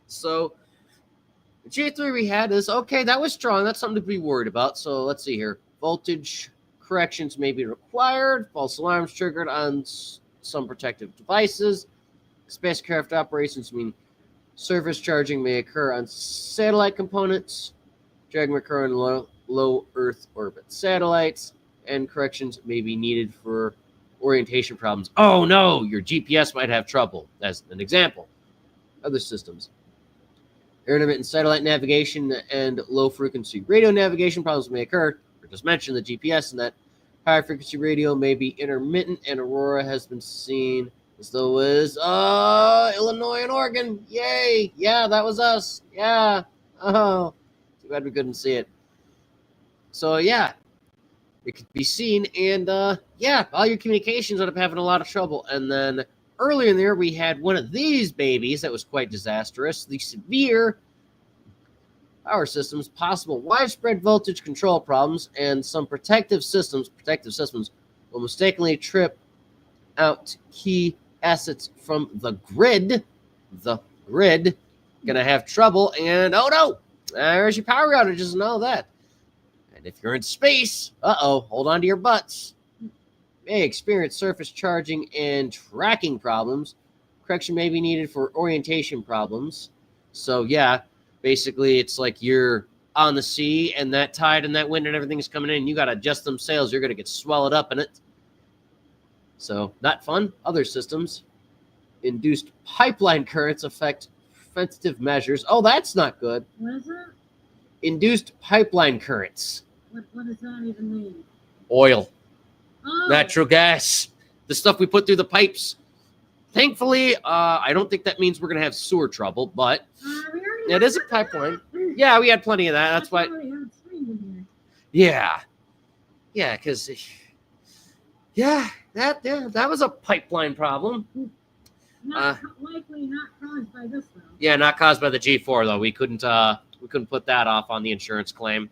Speaker 1: So, G3 we had is, okay, that was strong. That's something to be worried about. So, let's see here. Voltage corrections may be required. False alarms triggered on some protective devices. Spacecraft operations mean surface charging may occur on satellite components. Dragging may occur on low Earth orbit satellites. And corrections may be needed for orientation problems. Oh no, your GPS might have trouble, as an example. Other systems. Intermittent satellite navigation and low-frequency radio navigation problems may occur. We just mentioned the GPS and that high-frequency radio may be intermittent, and Aurora has been seen as though it was Illinois and Oregon. Yay! Yeah, that was us. Yeah. Oh, too bad we couldn't see it. So, yeah, it could be seen, and, all your communications end up having a lot of trouble. And then earlier in the year, we had one of these babies that was quite disastrous. The severe power systems, possible widespread voltage control problems, and some protective systems will mistakenly trip out key assets from the grid. The grid gonna have trouble, and oh no, there's your power outages and all that. And if you're in space, hold on to your butts. May experience surface charging and tracking problems. Correction may be needed for orientation problems. So yeah, basically it's like you're on the sea and that tide and that wind and everything is coming in. You got to adjust them sails. You're going to get swallowed up in it. So not fun. Other systems. Induced pipeline currents affect preventative measures. Oh, that's not good.
Speaker 2: What is it?
Speaker 1: Induced pipeline currents.
Speaker 2: What does that even mean?
Speaker 1: Oil.
Speaker 2: Oh.
Speaker 1: Natural gas, the stuff we put through the pipes. Thankfully, I don't think that means we're going to have sewer trouble, but it is a pipeline. Yeah, we had plenty of that. That's why. Yeah. Yeah, because, that was a pipeline problem.
Speaker 2: Likely not caused by this, though.
Speaker 1: Yeah, not caused by the G4, though. We couldn't put that off on the insurance claim.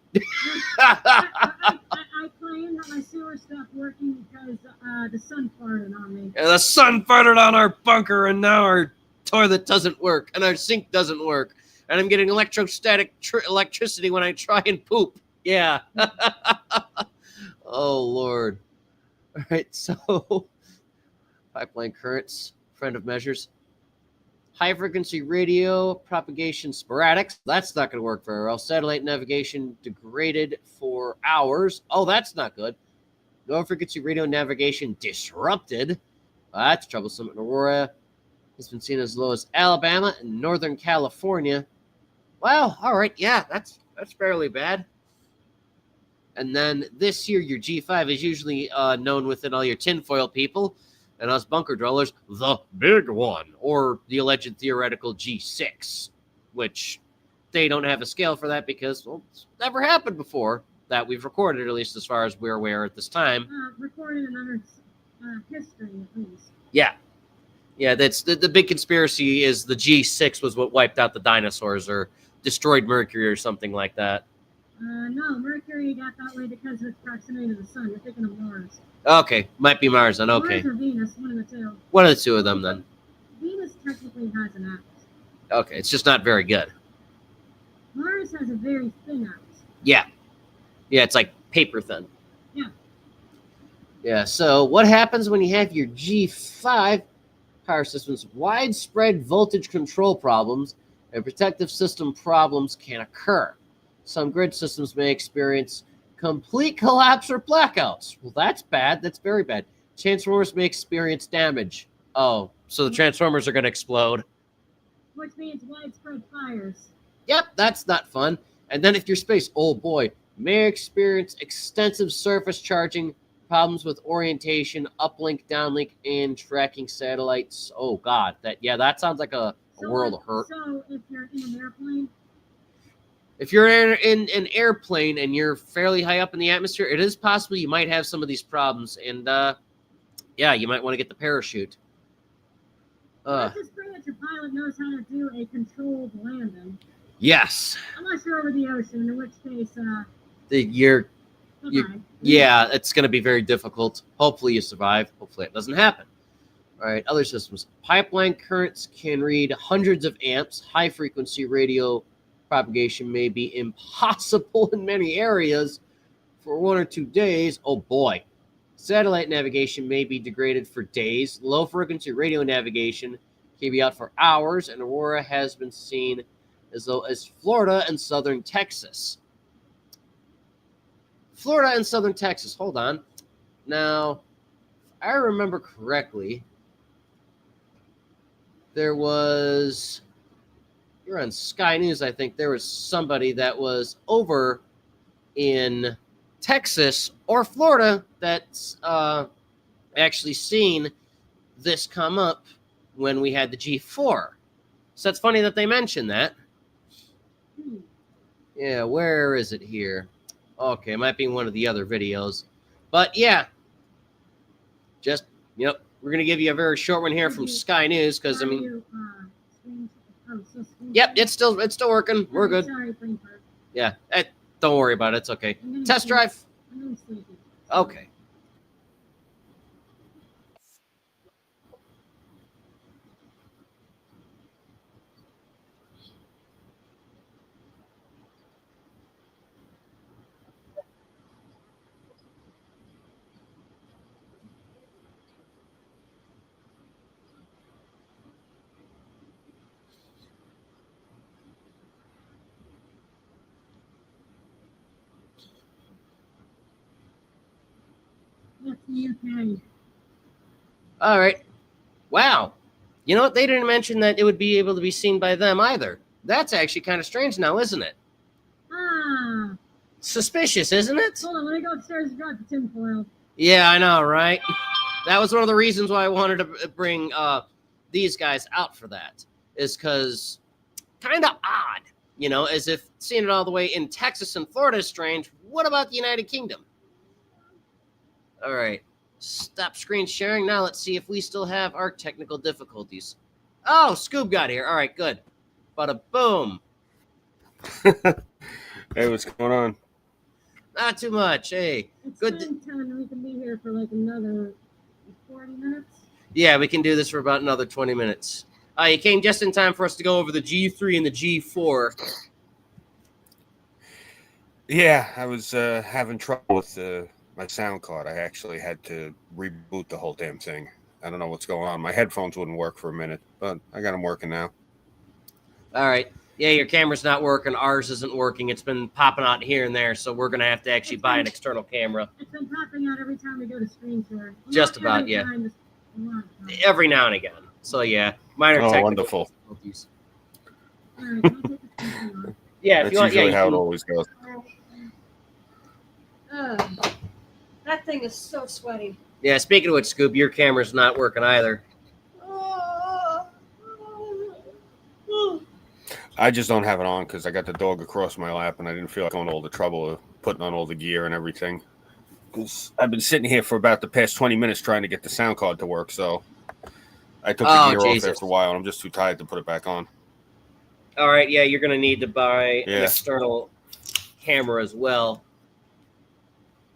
Speaker 2: I claim that my sewer stopped working because the sun farted on me.
Speaker 1: And the sun farted on our bunker, and now our toilet doesn't work, and our sink doesn't work, and I'm getting electrostatic electricity when I try and poop. Yeah. Oh, Lord. All right, so pipeline currents, friend of measures. High-frequency radio propagation sporadic. That's not going to work very well. Satellite navigation degraded for hours. Oh, that's not good. Low-frequency radio navigation disrupted. That's troublesome. Aurora has been seen as low as Alabama and Northern California. Well, all right. Yeah, that's fairly bad. And then this year, your G5 is usually known within all your tinfoil people and us bunker dwellers, the big one, or the alleged theoretical G6, which they don't have a scale for that because, well, it's never happened before that we've recorded, at least as far as we're aware at this time.
Speaker 2: Recorded in our history, at least.
Speaker 1: Yeah. Yeah, that's the big conspiracy is the G6 was what wiped out the dinosaurs or destroyed Mercury or something like that.
Speaker 2: No, Mercury got that way because of its proximity to the sun. You're thinking of Mars.
Speaker 1: Okay, might be Mars then. Okay.
Speaker 2: Mars or Venus, one of the two.
Speaker 1: One of the two of them then.
Speaker 2: Venus technically has an atlas.
Speaker 1: Okay, it's just not very good.
Speaker 2: Mars has a very thin atlas.
Speaker 1: Yeah. Yeah, it's like paper thin.
Speaker 2: Yeah.
Speaker 1: Yeah, so what happens when you have your G5 power systems? Widespread voltage control problems and protective system problems can occur. Some grid systems may experience Complete collapse or blackouts. Well, that's bad. That's very bad. Transformers may experience damage. Oh, so the Transformers are going to explode.
Speaker 2: Which means widespread fires.
Speaker 1: Yep, that's not fun. And then if your space, oh boy, may experience extensive surface charging, problems with orientation, uplink, downlink, and tracking satellites. Oh god, that sounds like a world of hurt.
Speaker 2: So if you're in an airplane,
Speaker 1: If you're in an airplane and you're fairly high up in the atmosphere, it is possible you might have some of these problems, and yeah, you might want to get the parachute.
Speaker 2: let's just pray that your pilot knows how to do a controlled landing.
Speaker 1: Yes,
Speaker 2: Unless you're over the ocean, in which case,
Speaker 1: You-
Speaker 2: bye-bye.
Speaker 1: yeah, it's going to be very difficult. Hopefully you survive. Hopefully it doesn't happen. All right, other systems. Pipeline currents can read hundreds of amps. High frequency radio propagation may be impossible in many areas for 1 or 2 days. Oh boy. Satellite navigation may be degraded for days. Low frequency radio navigation can be out for hours, and aurora has been seen as low as Florida and southern Texas. Florida and southern Texas. Hold on. Now, if I remember correctly, there was, you're on Sky News, I think, there was somebody that was over in Texas or Florida that's actually seen this come up when we had the G4. So it's funny that they mentioned that. Yeah, where is it here? Okay, it might be in one of the other videos. But yeah, just, we're going to give you a very short one here from Sky News because, I mean, yep, it's still working. We're good.
Speaker 2: Sorry, Frankfurt.
Speaker 1: Yeah, don't worry about it. It's okay.
Speaker 2: I'm gonna
Speaker 1: Test
Speaker 2: sleep.
Speaker 1: drive.
Speaker 2: I'm gonna sleep.
Speaker 1: Okay.
Speaker 2: That's the UK.
Speaker 1: All right. Wow. You know what? They didn't mention that it would be able to be seen by them either. That's actually kind of strange now, isn't it?
Speaker 2: Ah.
Speaker 1: Suspicious, isn't it?
Speaker 2: Hold on, let me go upstairs and grab the tinfoil.
Speaker 1: Yeah, I know, right? That was one of the reasons why I wanted to bring these guys out for that, is because kind of odd, as if seeing it all the way in Texas and Florida is strange. What about the United Kingdom? All right, stop screen sharing. Now let's see if we still have our technical difficulties. Oh, Scoob got here. All right, good. Bada boom.
Speaker 4: Hey, what's going on?
Speaker 1: Not too much. Hey,
Speaker 2: It's
Speaker 1: good.
Speaker 2: 10:10. We can be here for like another 40 minutes.
Speaker 1: Yeah, we can do this for about another 20 minutes. You came just in time for us to go over the G3 and the G4.
Speaker 4: Yeah, I was having trouble with my sound card. I actually had to reboot the whole damn thing. I don't know what's going on. My headphones wouldn't work for a minute, but I got them working now.
Speaker 1: All right. Yeah, your camera's not working. Ours isn't working. It's been popping out here and there, so we're going to have to actually buy an external camera
Speaker 2: It's been popping out every time we go to screen share.
Speaker 1: Just
Speaker 2: Not
Speaker 1: about,
Speaker 2: every
Speaker 1: yeah.
Speaker 2: time, just a lot of times.
Speaker 1: every now and again. So, yeah, minor
Speaker 4: Oh,
Speaker 1: technical
Speaker 4: wonderful.
Speaker 1: difficulties.
Speaker 2: All right, I'll take the tinfoil off.
Speaker 1: Yeah, if
Speaker 4: That's
Speaker 1: you want,
Speaker 4: usually
Speaker 1: you
Speaker 4: how it
Speaker 1: can-
Speaker 4: always goes.
Speaker 3: That thing is so sweaty.
Speaker 1: yeah, speaking of which, Scoob, your camera's not working either.
Speaker 4: I just don't have it on because I got the dog across my lap and I didn't feel like going to all the trouble of putting on all the gear and everything. Because I've been sitting here for about the past 20 minutes trying to get the sound card to work, so I took the
Speaker 1: Oh,
Speaker 4: gear
Speaker 1: Jesus.
Speaker 4: off after a while and I'm just too tired to put it back on.
Speaker 1: All right, yeah, you're going to need to buy an
Speaker 4: Yeah.
Speaker 1: external camera as well.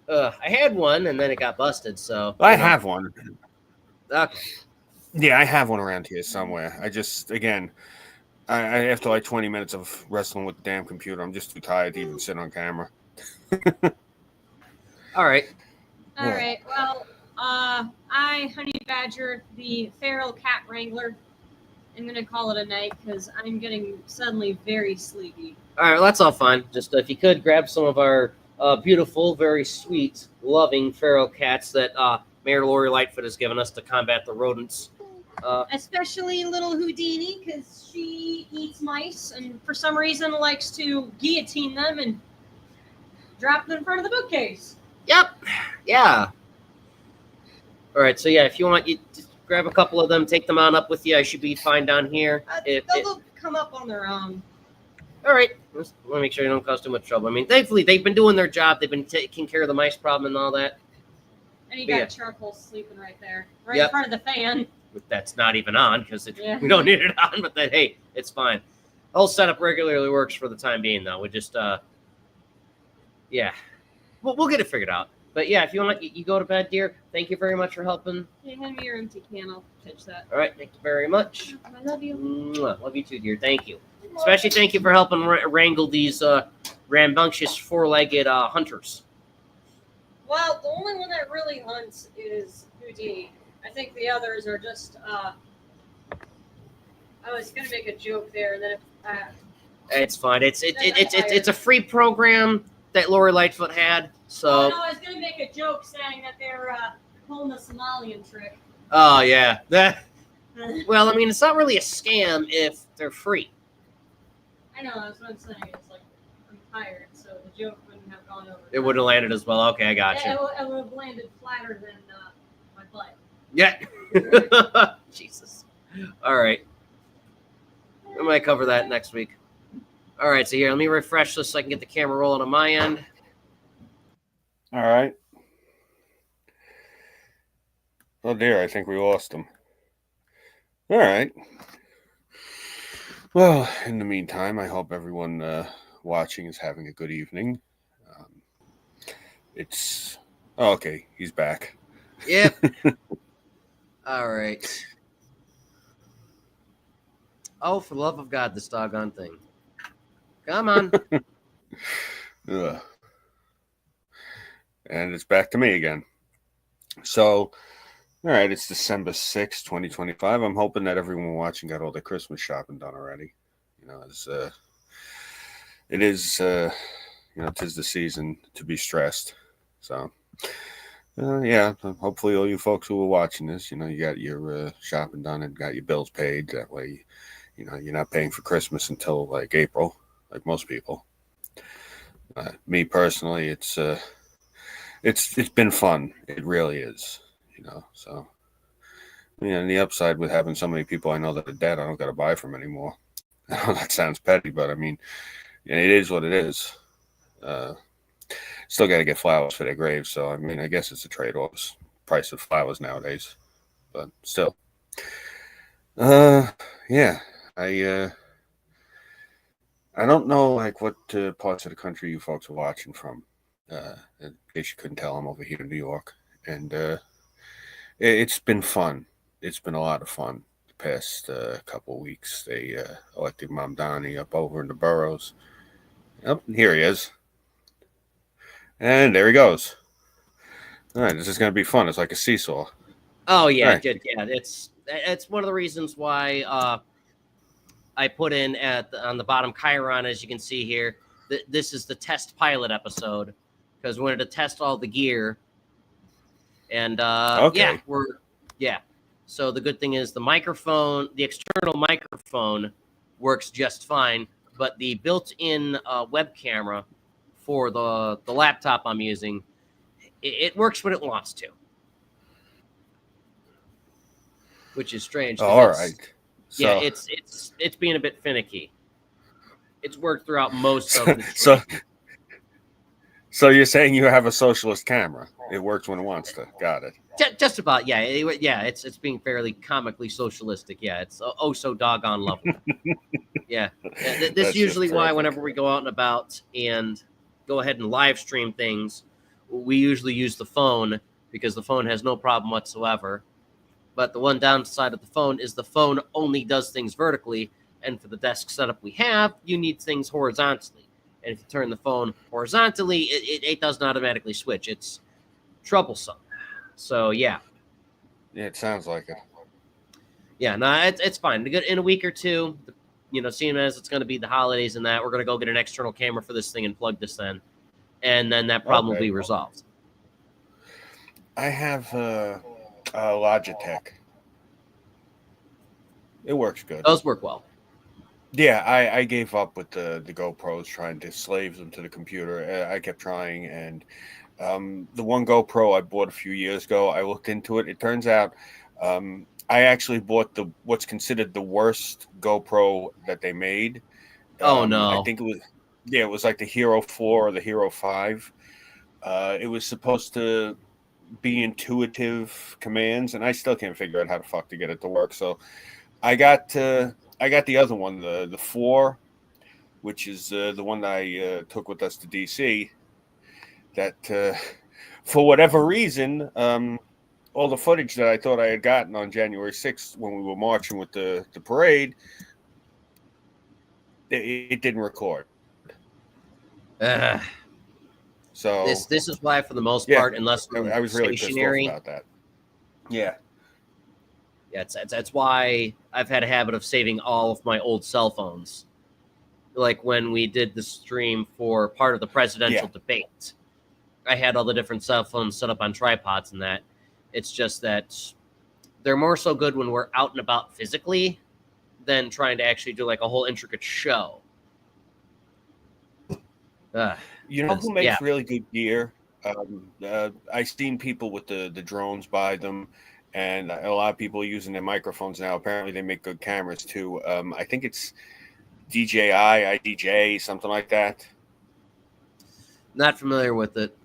Speaker 1: I had one, and then it got busted, so...
Speaker 4: I have one.
Speaker 1: Okay.
Speaker 4: Yeah, I have one around here somewhere. I just, again, I after like 20 minutes of wrestling with the damn computer, I'm just too tired to even sit on camera.
Speaker 1: All right.
Speaker 3: All
Speaker 4: Yeah.
Speaker 3: right. Well, I, Honey Badger, the feral cat wrangler, I'm going to call it a night because I'm getting suddenly very sleepy.
Speaker 1: All right, well, that's all fine. Just if you could grab some of our beautiful, very sweet, loving feral cats that Mayor Lori Lightfoot has given us to combat the rodents.
Speaker 3: Especially little Houdini, because she eats mice and for some reason likes to guillotine them and drop them in front of the bookcase.
Speaker 1: Yep. Yeah. All right. So yeah, if you want, you just grab a couple of them, take them on up with you. I should be fine down here.
Speaker 3: They'll come up on their own.
Speaker 1: All right. Just want to make sure you don't cause too much trouble. I mean, thankfully they've been doing their job. They've been taking care of the mice problem and all that.
Speaker 3: And you
Speaker 1: But
Speaker 3: got
Speaker 1: yeah.
Speaker 3: charcoal sleeping right there, right
Speaker 1: Yep.
Speaker 3: in front of the fan.
Speaker 1: That's not even on because
Speaker 3: Yeah.
Speaker 1: we don't need it on. But then hey, it's fine. The whole setup regularly works for the time being, though. We just yeah, we'll get it figured out. But yeah, if you want, you go to bed, dear. Thank you very much for helping.
Speaker 3: Hey, hand me your empty can. I'll pitch that.
Speaker 1: All right, thank you very much.
Speaker 3: I love you.
Speaker 1: Mwah. Love you too, dear. Thank you. Especially thank you for helping wrangle these rambunctious four-legged hunters.
Speaker 3: Well, the only one that really hunts is Houdini. I think the others are just. I was gonna make a joke there, and then
Speaker 1: It's fine. It's a free program that Lori Lightfoot had. So
Speaker 3: no, I was gonna make a joke saying that they're pulling the Somalian trick.
Speaker 1: oh yeah, that. Well, I mean, it's not really a scam if they're free.
Speaker 3: I know, that's what I'm saying. It's like, I'm tired, so the joke wouldn't have gone over.
Speaker 1: It would have landed as well. Okay, I got you.
Speaker 3: It would have landed flatter than my butt.
Speaker 1: Yeah. Jesus. All right. We might cover that next week. All right, so here, let me refresh this so I can get the camera rolling on my end.
Speaker 4: All right. Oh dear, I think we lost him. All right. Well, in the meantime, I hope everyone watching is having a good evening. It's okay. He's back.
Speaker 1: Yep. All right. Oh, for the love of God, this doggone thing. Come on.
Speaker 4: Ugh. And it's back to me again. So, all right, it's December 6th, 2025. I'm hoping that everyone watching got all their Christmas shopping done already. You know, it is, you know, 'tis the season to be stressed. So, yeah, hopefully all you folks who are watching this, you know, you got your shopping done and got your bills paid. That way, you know, you're not paying for Christmas until like April, like most people. Me personally, it's been fun. It really is, you know. So, you know, and the upside with having so many people I know that are dead, I don't got to buy from anymore. I know that sounds petty, but I mean, it is what it is. Still got to get flowers for their graves, so I mean, I guess it's a trade-off. Price of flowers nowadays, but still. Yeah, I don't know like what parts of the country you folks are watching from. In case you couldn't tell, I'm over here in New York, and it's been fun. It's been a lot of fun the past couple of weeks. They elected Mamdani up over in the boroughs. Yep, here he is. And there he goes. All right, this is going to be fun. It's like a seesaw.
Speaker 1: Oh yeah,
Speaker 4: Right.
Speaker 1: good. Yeah, it's one of the reasons why I put in on the bottom Chiron, as you can see here. This is the test pilot episode because we wanted to test all the gear, and
Speaker 4: Okay.
Speaker 1: yeah. So the good thing is the microphone, the external microphone, works just fine, but the built-in web camera for the laptop I'm using, it works when it wants to, which is strange. 'cause
Speaker 4: All
Speaker 1: it's-
Speaker 4: right. So,
Speaker 1: Yeah, it's being a bit finicky. It's worked throughout most of the
Speaker 4: so,
Speaker 1: stream.
Speaker 4: so you're saying you have a socialist camera? It works when it wants to. Got it.
Speaker 1: Just about, yeah. It's being fairly comically socialistic. Yeah, it's oh so doggone lovely. Yeah. This
Speaker 4: That's
Speaker 1: is usually
Speaker 4: just
Speaker 1: why
Speaker 4: terrific.
Speaker 1: whenever we go out and about and go ahead and live stream things, we usually use the phone because the phone has no problem whatsoever. But the one downside of the phone is the phone only does things vertically, and for the desk setup we have, you need things horizontally. And if you turn the phone horizontally, it doesn't automatically switch. It's troublesome. So yeah.
Speaker 4: Yeah, it sounds like it.
Speaker 1: Yeah, no, it's fine. In a week or two, you know, seeing as it's going to be the holidays and that, we're going to go get an external camera for this thing and plug this in. and then that problem will
Speaker 4: Okay.
Speaker 1: be resolved.
Speaker 4: I have Logitech. It works good.
Speaker 1: Those work well.
Speaker 4: Yeah, I gave up with the GoPros, trying to slave them to the computer. I kept trying, and the one GoPro I bought a few years ago, I looked into it. It turns out I actually bought what's considered the worst GoPro that they made.
Speaker 1: Oh no!
Speaker 4: I think it was like the Hero 4 or the Hero 5. It was supposed to be intuitive commands, and I still can't figure out how the fuck to get it to work. So I got the other one, the 4, which is the one that I took with us to DC. That for whatever reason, all the footage that I thought I had gotten on January 6th when we were marching with the parade, it didn't record. So
Speaker 1: this is why, for the most
Speaker 4: Yeah,
Speaker 1: part, unless
Speaker 4: I was really
Speaker 1: stationary,
Speaker 4: pissed off about that. Yeah.
Speaker 1: Yeah, that's why I've had a habit of saving all of my old cell phones. Like when we did the stream for part of the presidential debate, I had all the different cell phones set up on tripods and that. It's just that they're more so good when we're out and about physically than trying to actually do like a whole intricate show.
Speaker 4: You know who makes
Speaker 1: Yeah.
Speaker 4: really good gear? I've seen people with the drones buy them, and a lot of people using their microphones now. Apparently, they make good cameras too. I think it's IDJ, something like that.
Speaker 1: Not familiar with it.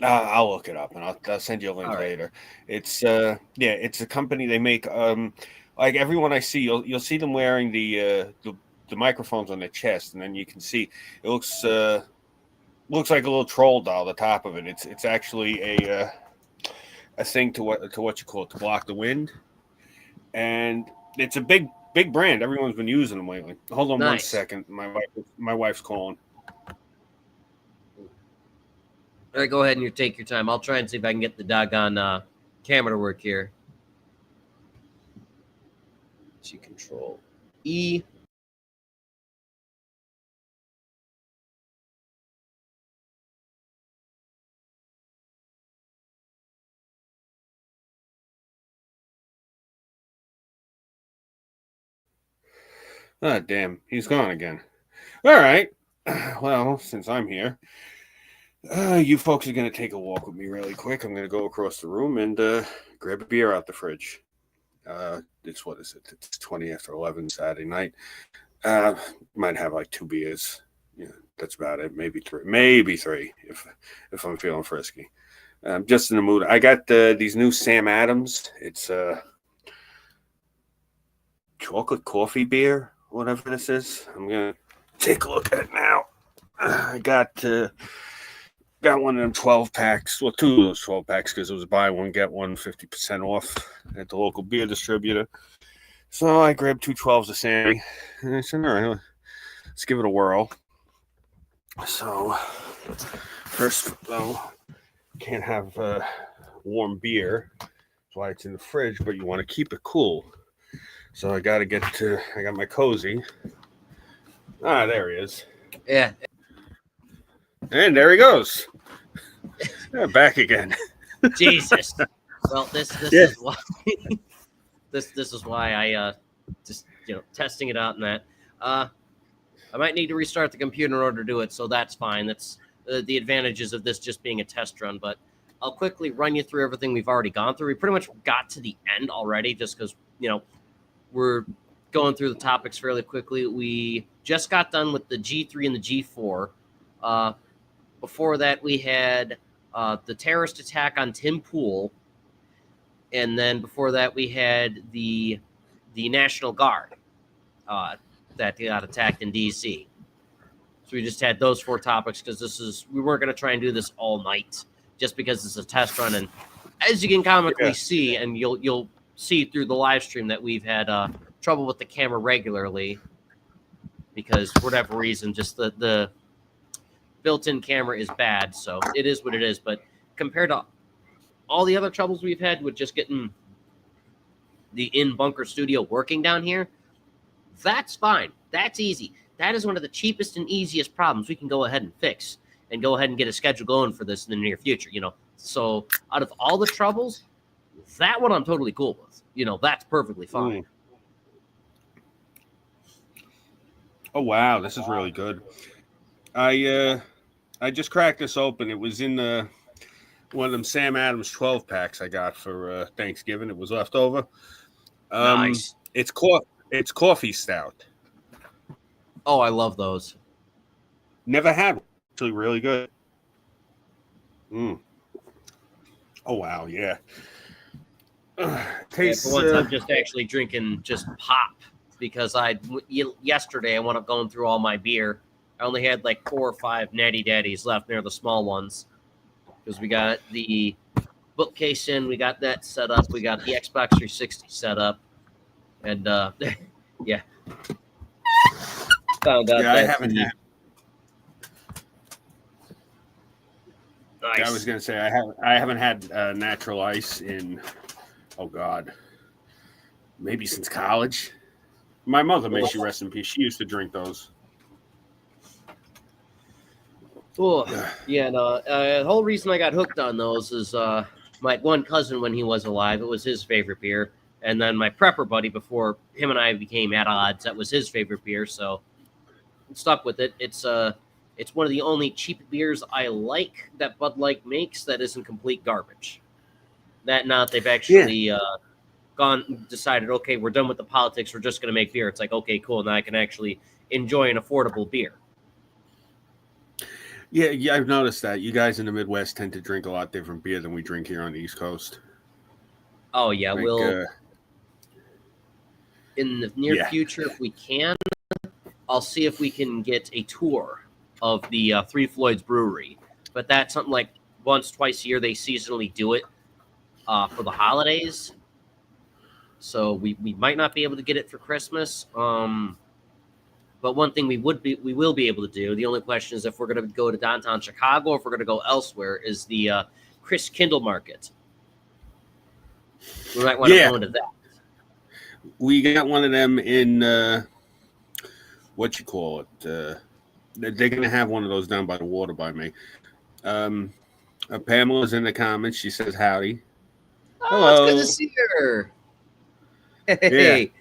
Speaker 4: I'll look it up and I'll send you a link
Speaker 1: All right.
Speaker 4: later. It's it's a company. They make like everyone I see, you'll see them wearing the microphones on their chest, and then you can see it looks like a little troll doll. The top of it, it's actually a thing to what you call it, to block the wind, and it's a big brand. Everyone's been using them lately. Hold on one
Speaker 1: Nice.
Speaker 4: second. My wife's calling.
Speaker 1: All right, go ahead and you take your time. I'll try and see if I can get the doggone camera to work here. G Control E.
Speaker 4: Ah, damn, he's gone again. All right. Well, since I'm here, you folks are going to take a walk with me really quick. I'm going to go across the room and grab a beer out the fridge. It's what is it? It's 20 after 11 Saturday night. Might have like 2 beers. Yeah, that's about it. Maybe 3 if I'm feeling frisky. I'm just in the mood. I got these new Sam Adams. It's chocolate coffee beer, whatever this is. I'm gonna take a look at it now. I got one of them 12 packs. Well, 2 of those 12 packs, because it was buy one get one 50% off at the local beer distributor. So I grabbed 2 12s of Sammy, and I said, all right, let's give it a whirl. So first, though, can't have warm beer. That's why it's in the fridge, but you want to keep it cool. So I got my cozy. Ah, there he is.
Speaker 1: Yeah.
Speaker 4: And there he goes. Back again.
Speaker 1: Jesus. Well, this
Speaker 4: Yeah.
Speaker 1: is why this is why I just testing it out and that. I might need to restart the computer in order to do it, so that's fine. That's the advantages of this just being a test run. But I'll quickly run you through everything we've already gone through. We pretty much got to the end already, just because we're going through the topics fairly quickly. We just got done with the G3 and the G4. Before that, we had the terrorist attack on Tim Pool. And then before that, we had the National Guard that got attacked in D.C. So we just had those 4 topics because we weren't going to try and do this all night just because it's a test run. And as you can comically see, and you'll see through the live stream, that we've had trouble with the camera regularly because for whatever reason, just the built-in camera is bad. So it is what it is. But compared to all the other troubles we've had with just getting the in-bunker studio working down here, that's fine. That's easy. That is one of the cheapest and easiest problems we can go ahead and fix. and go ahead and get a schedule going for this in the near future. So out of all the troubles, that one I'm totally cool with. That's perfectly fine.
Speaker 4: Oh wow, this is really good. I just cracked this open. It was in one of them Sam Adams 12 packs I got for Thanksgiving. It was left over.
Speaker 1: Nice.
Speaker 4: It's coffee stout.
Speaker 1: Oh, I love those.
Speaker 4: Never had one. Actually, really good. Oh wow, yeah. Tastes.
Speaker 1: For once, I'm just actually drinking just pop because yesterday I wound up going through all my beer. I only had like 4 or 5 Natty Daddies left. They're the small ones because we got the bookcase in, we got that set up, we got the Xbox 360 set up, and yeah. Found out.
Speaker 4: Yeah, I haven't had.
Speaker 1: Nice.
Speaker 4: I was gonna say I haven't had natural ice in maybe since college. My mother, may she rest in peace, she used to drink those.
Speaker 1: Oh, yeah, no. The whole reason I got hooked on those is my one cousin, when he was alive, it was his favorite beer. And then my prepper buddy, before him and I became at odds, that was his favorite beer. So I'm stuck with it. It's one of the only cheap beers I like that Bud Light makes that isn't complete garbage. Now they've actually decided, okay, we're done with the politics. We're just going to make beer. It's like, okay, cool. Now I can actually enjoy an affordable beer.
Speaker 4: Yeah, I've noticed that. You guys in the Midwest tend to drink a lot different beer than we drink here on the East Coast.
Speaker 1: Oh, yeah.
Speaker 4: Like,
Speaker 1: We'll, in the near future, if we can, I'll see if we can get a tour of the Three Floyds Brewery. But that's something like once, twice a year, they seasonally do it for the holidays. So we might not be able to get it for Christmas. But one thing we will be able to do, the only question is if we're going to go to downtown Chicago or if we're going to go elsewhere, is the Chris Kindle Market. We might want to go into that.
Speaker 4: We got one of them in, what you call it? They're going to have one of those down by the water by me. Pamela's in the comments. She says howdy.
Speaker 1: Oh,
Speaker 4: Hello.
Speaker 1: it's good to see her. Hey,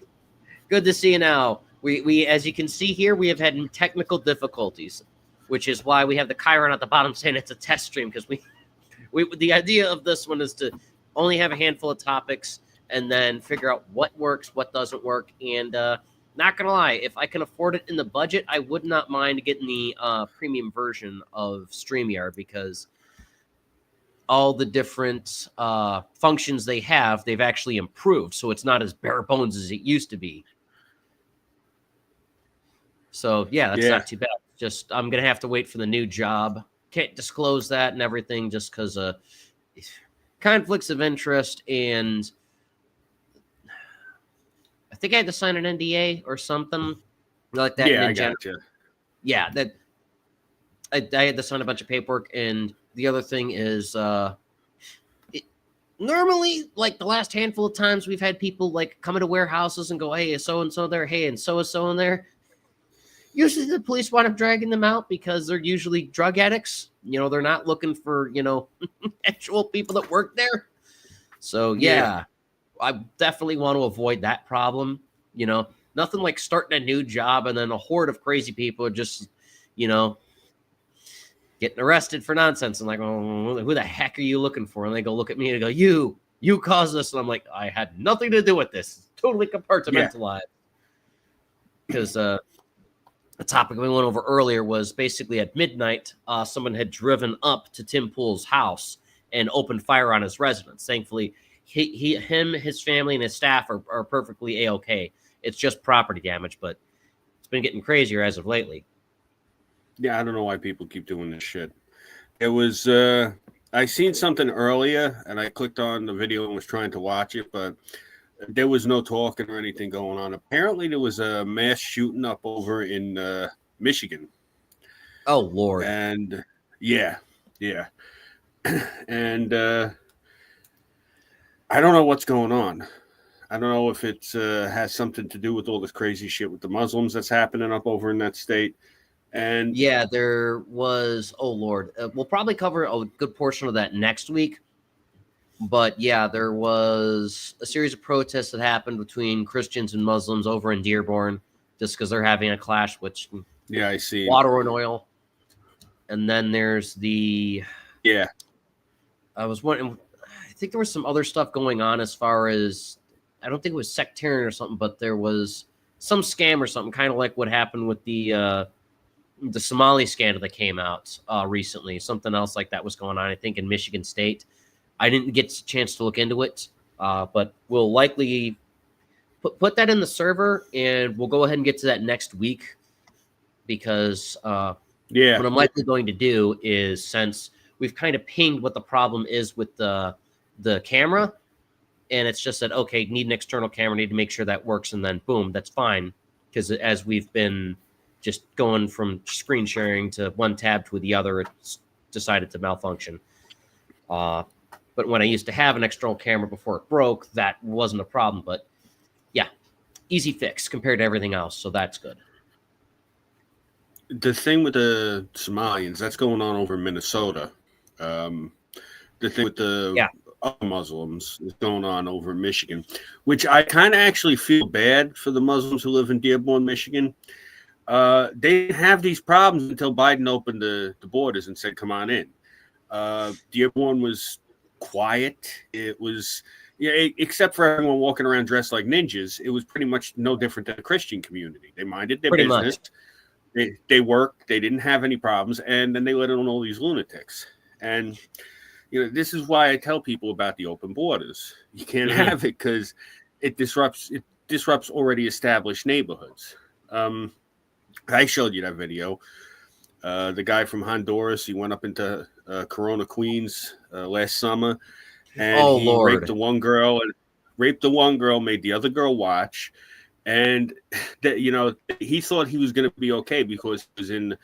Speaker 1: good to see you now. We as you can see here, we have had technical difficulties, which is why we have the Chiron at the bottom saying it's a test stream, because we the idea of this one is to only have a handful of topics and then figure out what works, what doesn't work. And not gonna lie, if I can afford it in the budget, I would not mind getting the premium version of StreamYard, because all the different functions they have, they've actually improved, so it's not as bare bones as it used to be. So yeah, that's not too bad. Just I'm gonna have to wait for the new job. Can't disclose that and everything just because conflicts of interest, and I think I had to sign an NDA or something like that.
Speaker 4: Yeah, I got you.
Speaker 1: Yeah, that I had to sign a bunch of paperwork, and the other thing is, normally, like the last handful of times we've had people like come into warehouses and go, "Hey, is so and so there? Hey, and so in there." Usually the police wind up dragging them out because they're usually drug addicts. They're not looking for, actual people that work there. So, yeah, I definitely want to avoid that problem. Nothing like starting a new job and then a horde of crazy people just, getting arrested for nonsense. And like, oh, who the heck are you looking for? And they go look at me and go, you caused this. And I'm like, I had nothing to do with this. Totally compartmentalized. Because, the topic we went over earlier was basically at midnight, someone had driven up to Tim Pool's house and opened fire on his residence. Thankfully, his family, and his staff are perfectly A-okay. It's just property damage, but it's been getting crazier as of lately.
Speaker 4: Yeah, I don't know why people keep doing this shit. It was, I seen something earlier, and I clicked on the video and was trying to watch it, but there was no talking or anything going on. Apparently, there was a mass shooting up over in Michigan.
Speaker 1: Oh, Lord.
Speaker 4: And, yeah. And I don't know what's going on. I don't know if it has something to do with all this crazy shit with the Muslims that's happening up over in that state. And
Speaker 1: Yeah, there was. Oh Lord, we'll probably cover a good portion of that next week. But yeah, there was a series of protests that happened between Christians and Muslims over in Dearborn, just because they're having a clash, which
Speaker 4: yeah, I see.
Speaker 1: water and oil. And then there's the.
Speaker 4: Yeah,
Speaker 1: I was wondering. I think there was some other stuff going on as far as I don't think it was sectarian or something, but there was some scam or something, kind of like what happened with the Somali scandal that came out recently. Something else like that was going on, I think, in Michigan State. I didn't get a chance to look into it, but we'll likely put that in the server, and we'll go ahead and get to that next week because
Speaker 4: yeah,
Speaker 1: what I'm likely going to do is, since we've kind of pinged what the problem is with the camera, and it's just that, okay, need an external camera, need to make sure that works, and then boom, that's fine. Because as we've been just going from screen sharing to one tab to the other, it's decided to malfunction. But when I used to have an external camera before it broke, that wasn't a problem. But yeah, easy fix compared to everything else. So that's good.
Speaker 4: the thing with the Somalians, that's going on over in Minnesota. The thing with the other Muslims is going on over in Michigan, which I kind of actually feel bad for the Muslims who live in Dearborn, Michigan. They didn't have these problems until Biden opened the borders and said, come on in. Dearborn was quiet. It was, except for everyone walking around dressed like ninjas, it was pretty much no different than the Christian community. They minded their business. They worked. They didn't have any problems. And then they let in all these lunatics. And, this is why I tell people about the open borders. You can't have it because it disrupts already established neighborhoods. I showed you that video. The guy from Honduras, he went up into Corona, Queens last summer, and raped the one girl, made the other girl watch, and that he thought he was going to be okay because he was in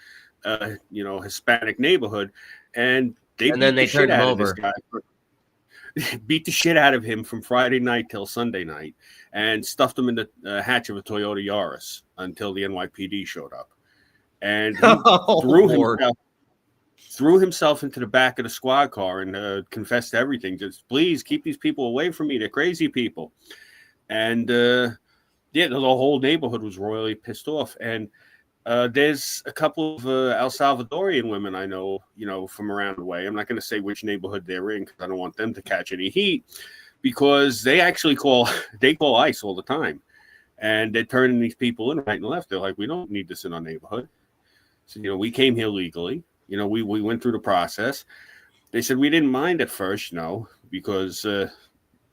Speaker 4: Hispanic neighborhood, and then they turned him over. Beat the shit out of him from Friday night till Sunday night, and stuffed him in the hatch of a Toyota Yaris until the NYPD showed up, and he threw himself into the back of the squad car and confessed to everything. Just please keep these people away from me. They're crazy people. And the whole neighborhood was royally pissed off. And there's a couple of El Salvadorian women I know, from around the way. I'm not going to say which neighborhood they're in because I don't want them to catch any heat, because they actually call ICE all the time. And they're turning these people in right and left. They're like, we don't need this in our neighborhood. So, we came here legally. We went through the process. They said we didn't mind at first, because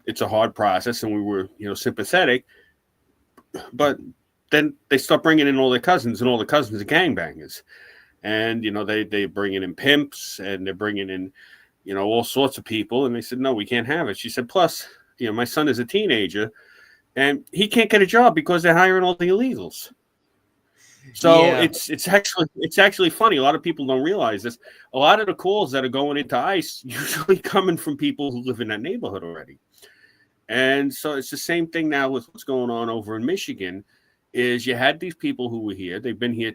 Speaker 4: it's a hard process and we were, sympathetic. But then they start bringing in all their cousins, and all the cousins are gangbangers. And, they bringing in pimps, and they're bringing in, all sorts of people. And they said, no, we can't have it. She said, plus, my son is a teenager and he can't get a job because they're hiring all the illegals. So it's actually funny. A lot of people don't realize this. A lot of the calls that are going into ICE usually coming from people who live in that neighborhood already. And so it's the same thing now with what's going on over in Michigan. Is you had these people who were here. They've been here,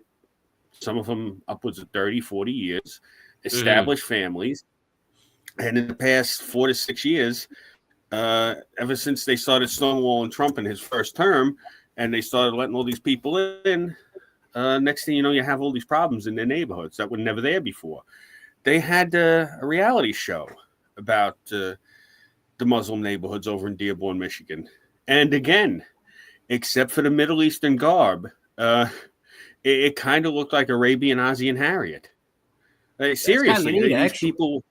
Speaker 4: some of them upwards of 30, 40 years, established families. And in the past 4 to 6 years, ever since they started stonewalling Trump in his first term, and they started letting all these people in, next thing you know, you have all these problems in their neighborhoods that were never there before. They had a reality show about the Muslim neighborhoods over in Dearborn, Michigan. And again, except for the Middle Eastern garb, it kind of looked like Arabian, Ozzie, and Harriet. Seriously, these people.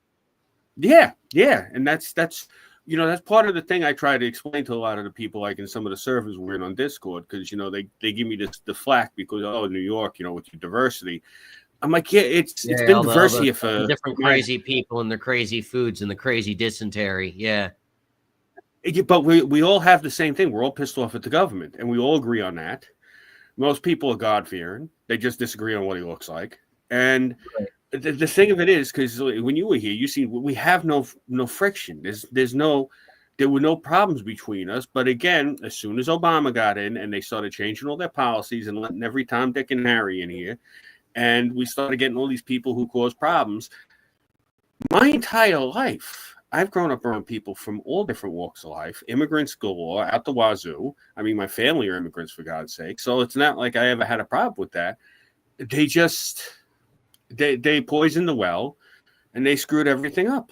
Speaker 4: Yeah. And that's part of the thing I try to explain to a lot of the people, like in some of the servers we're in on Discord, because, they give me the flack because, New York, with your diversity. I'm like, it's been diversity for
Speaker 1: different crazy people and their crazy foods and the crazy dysentery. Yeah.
Speaker 4: But we all have the same thing. We're all pissed off at the government, and we all agree on that. Most people are God-fearing. They just disagree on what he looks like. And the thing of it is, because when you were here, you see we have no friction. There were no problems between us. But again, as soon as Obama got in and they started changing all their policies and letting every Tom, Dick, and Harry in here, and we started getting all these people who cause problems. My entire life, I've grown up around people from all different walks of life, immigrants galore, out the wazoo. I mean, my family are immigrants, for God's sake. So it's not like I ever had a problem with that. They just, they poisoned the well, and they screwed everything up.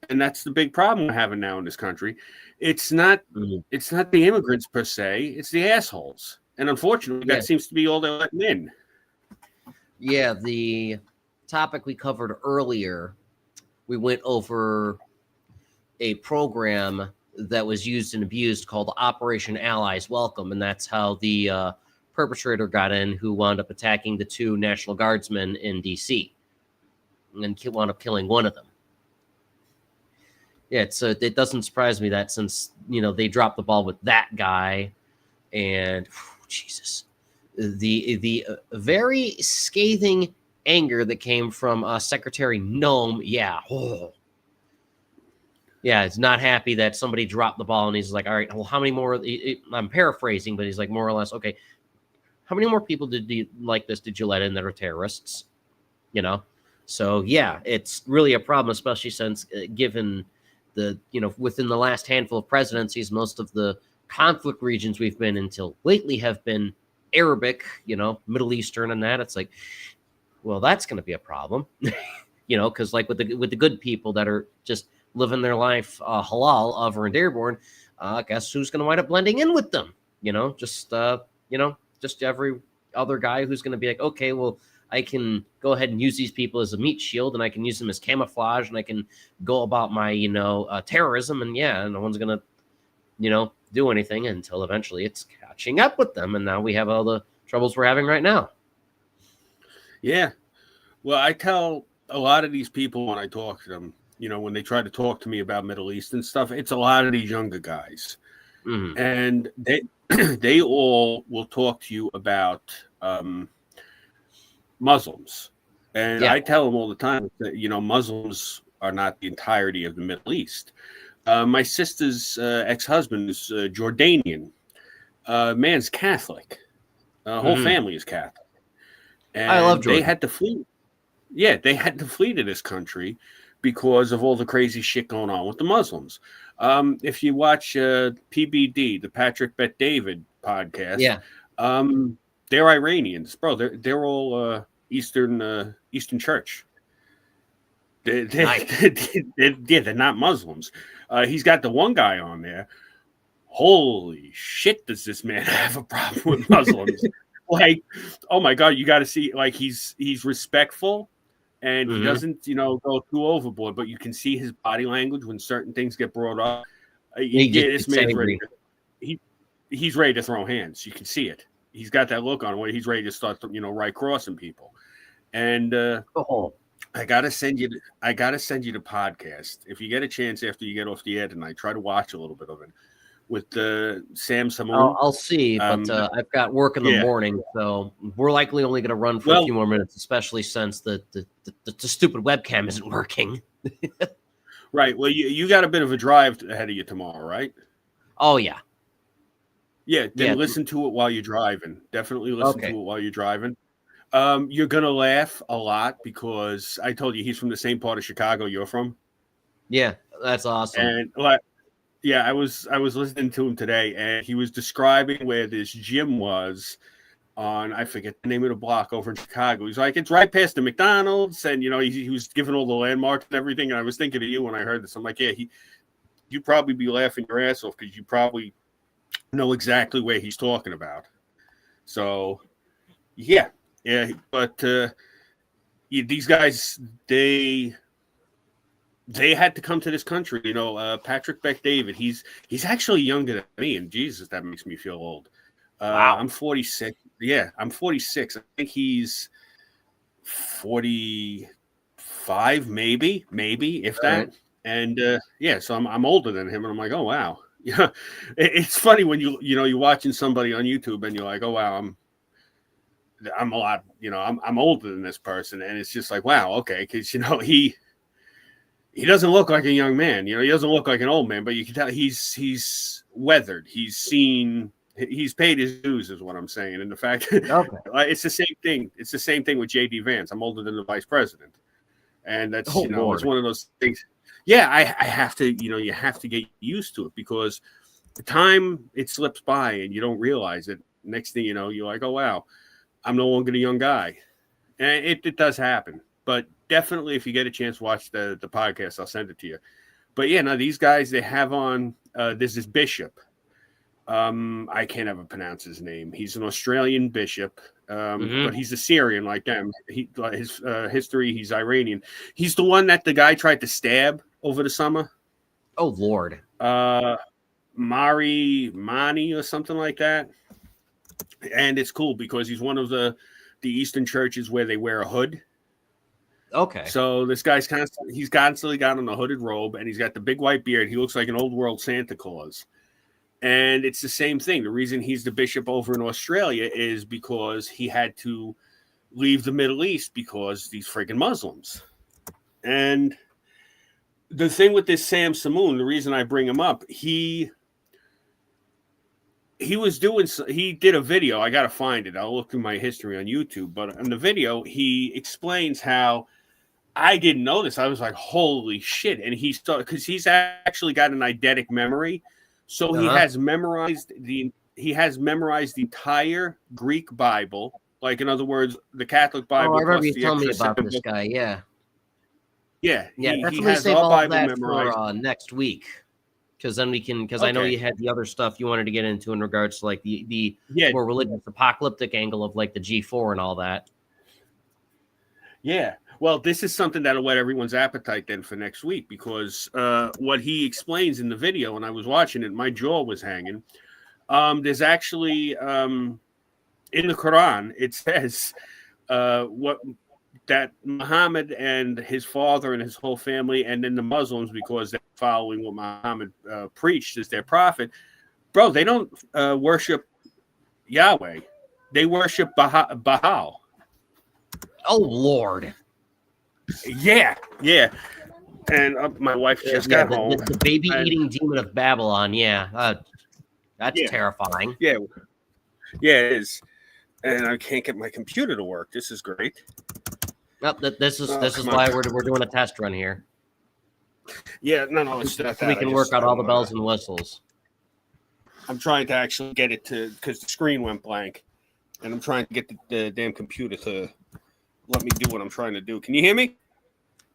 Speaker 4: And that's the big problem we're having now in this country. It's not the immigrants per se, it's the assholes. And unfortunately, that seems to be all they're letting in.
Speaker 1: Yeah, the topic we covered earlier, we went over a program that was used and abused called Operation Allies Welcome, and that's how the perpetrator got in, who wound up attacking the 2 National Guardsmen in D.C. and wound up killing one of them. Yeah, it doesn't surprise me that since, they dropped the ball with that guy, and Jesus, the very scathing anger that came from Secretary Noem, he's not happy that somebody dropped the ball, and he's like, all right, well, how many more? I'm paraphrasing, but he's like, more or less, okay, how many more people did you let in that are terrorists? So yeah, it's really a problem, especially since given within the last handful of presidencies, most of the conflict regions we've been until lately have been Arabic, Middle Eastern, and that. It's like, well, that's going to be a problem, because like with the good people that are just living their life halal over in Dearborn, guess who's going to wind up blending in with them? Just every other guy who's going to be like, okay, well, I can go ahead and use these people as a meat shield, and I can use them as camouflage, and I can go about my, terrorism, and no one's going to, do anything until eventually it's catching up with them. And now we have all the troubles we're having right now.
Speaker 4: Yeah. Well, I tell a lot of these people when I talk to them, when they try to talk to me about Middle East and stuff, it's a lot of these younger guys. Mm-hmm. And they all will talk to you about Muslims. And I tell them all the time that, Muslims are not the entirety of the Middle East. My sister's ex-husband is Jordanian. Man's Catholic. Whole family is Catholic. And
Speaker 1: I love Jordan.
Speaker 4: They had to flee. Yeah, they had to flee to this country because of all the crazy shit going on with the Muslims. If you watch PBD, the Patrick Bet David podcast, they're Iranians, bro. They're all Eastern Church. They're not Muslims. He's got the one guy on there. Holy shit, does this man have a problem with Muslims? Like, oh my God, you got to see, like, he's respectful, and he doesn't, go too overboard, but you can see his body language when certain things get brought up. This man's ready. He's ready to throw hands. You can see it. He's got that look on him where he's ready to start, right crossing people. And I gotta send you the podcast. If you get a chance after you get off the air tonight, try to watch a little bit of it with Sam Samoon.
Speaker 1: I'll see, but I've got work in the morning, so we're likely only going to run for a few more minutes, especially since the stupid webcam isn't working.
Speaker 4: Right. Well, you got a bit of a drive ahead of you tomorrow, right?
Speaker 1: Oh yeah.
Speaker 4: Yeah. Then listen to it while you're driving. Definitely listen to it while you're driving. You're gonna laugh a lot because I told you he's from the same part of Chicago you're from.
Speaker 1: Yeah, that's awesome.
Speaker 4: And I was listening to him today, and he was describing where this gym was on, I forget the name of the block over in Chicago. He's like, it's right past the McDonald's, and he was giving all the landmarks and everything. And I was thinking of you when I heard this. I'm like, yeah, you'd probably be laughing your ass off because you probably know exactly where he's talking about. So, yeah. Yeah, but these guys, they had to come to this country. Patrick Bet David, he's actually younger than me, and Jesus, that makes me feel old. Wow. I'm 46. Yeah, I'm 46. I think he's 45, maybe if that. Right. And so I'm older than him, and I'm like, oh wow. Yeah, it's funny when you're watching somebody on YouTube, and you're like, oh wow, I'm a lot, I'm older than this person, and it's just like, wow, okay, because he doesn't look like a young man, he doesn't look like an old man, but you can tell he's weathered. He's seen He's paid his dues, is what I'm saying. And the fact
Speaker 1: Okay.
Speaker 4: it's the same thing. It's the same thing with JD Vance. I'm older than the vice president, and that's
Speaker 1: Oh,
Speaker 4: you know,
Speaker 1: Lord.
Speaker 4: it's one of those things. Yeah, I have to, you know, you have to get used to it because the time it slips by and you don't realize it. Next thing you know, you're like, oh wow, I'm no longer the young guy, and it does happen. But definitely, if you get a chance to watch the podcast, I'll send it to you. But yeah, no, these guys they have on. This is Bishop. I can't ever pronounce his name. He's an Australian bishop, but he's a Syrian like them. His history, he's Iranian. He's the one that the guy tried to stab over the summer.
Speaker 1: Oh Lord.
Speaker 4: Mani or something like that. And it's cool because he's one of the Eastern churches where they wear a hood.
Speaker 1: Okay.
Speaker 4: So this guy's constantly got on a hooded robe and he's got the big white beard. He looks like an old world Santa Claus. And it's the same thing. The reason he's the bishop over in Australia is because he had to leave the Middle East because these friggin' Muslims. And the thing with this Sam Samoon, the reason I bring him up, he did a video. I got to find it. I'll look through my history on YouTube. But in the video, he explains how I didn't know this. I was like, holy shit. And because he's actually got an eidetic memory. So he has memorized the entire Greek Bible. Like, in other words, the Catholic Bible.
Speaker 1: Oh, I remember
Speaker 4: plus
Speaker 1: you telling me about this
Speaker 4: books.
Speaker 1: guy. Yeah.
Speaker 4: Yeah.
Speaker 1: Yeah.
Speaker 4: He
Speaker 1: Definitely
Speaker 4: has
Speaker 1: save
Speaker 4: all
Speaker 1: all
Speaker 4: Bible
Speaker 1: that
Speaker 4: memorized.
Speaker 1: for next week. Because then we can, because I know
Speaker 4: Okay.
Speaker 1: you had the other stuff you wanted to get into in regards to like the
Speaker 4: Yeah.
Speaker 1: more religious apocalyptic angle of like the G4 and all that.
Speaker 4: Yeah. Well, this is something that'll whet everyone's appetite then for next week because what he explains in the video, and I was watching it, my jaw was hanging. There's actually in the Quran, it says that Muhammad and his father and his whole family, and then the Muslims, because they're following what Muhammad preached as their prophet, bro, they don't worship Yahweh. They worship Baal.
Speaker 1: Oh Lord.
Speaker 4: Yeah. And my wife just got home.
Speaker 1: The baby eating demon of Babylon. Yeah. That's terrifying.
Speaker 4: Yeah, it is. And I can't get my computer to work. This is great.
Speaker 1: Well, this is why we're doing a test run here.
Speaker 4: Yeah, no, it's not
Speaker 1: So
Speaker 4: that.
Speaker 1: we can work out all the bells and whistles.
Speaker 4: I'm trying to actually get it to, because the screen went blank, and I'm trying to get the damn computer to let me do what I'm trying to do. Can you hear me?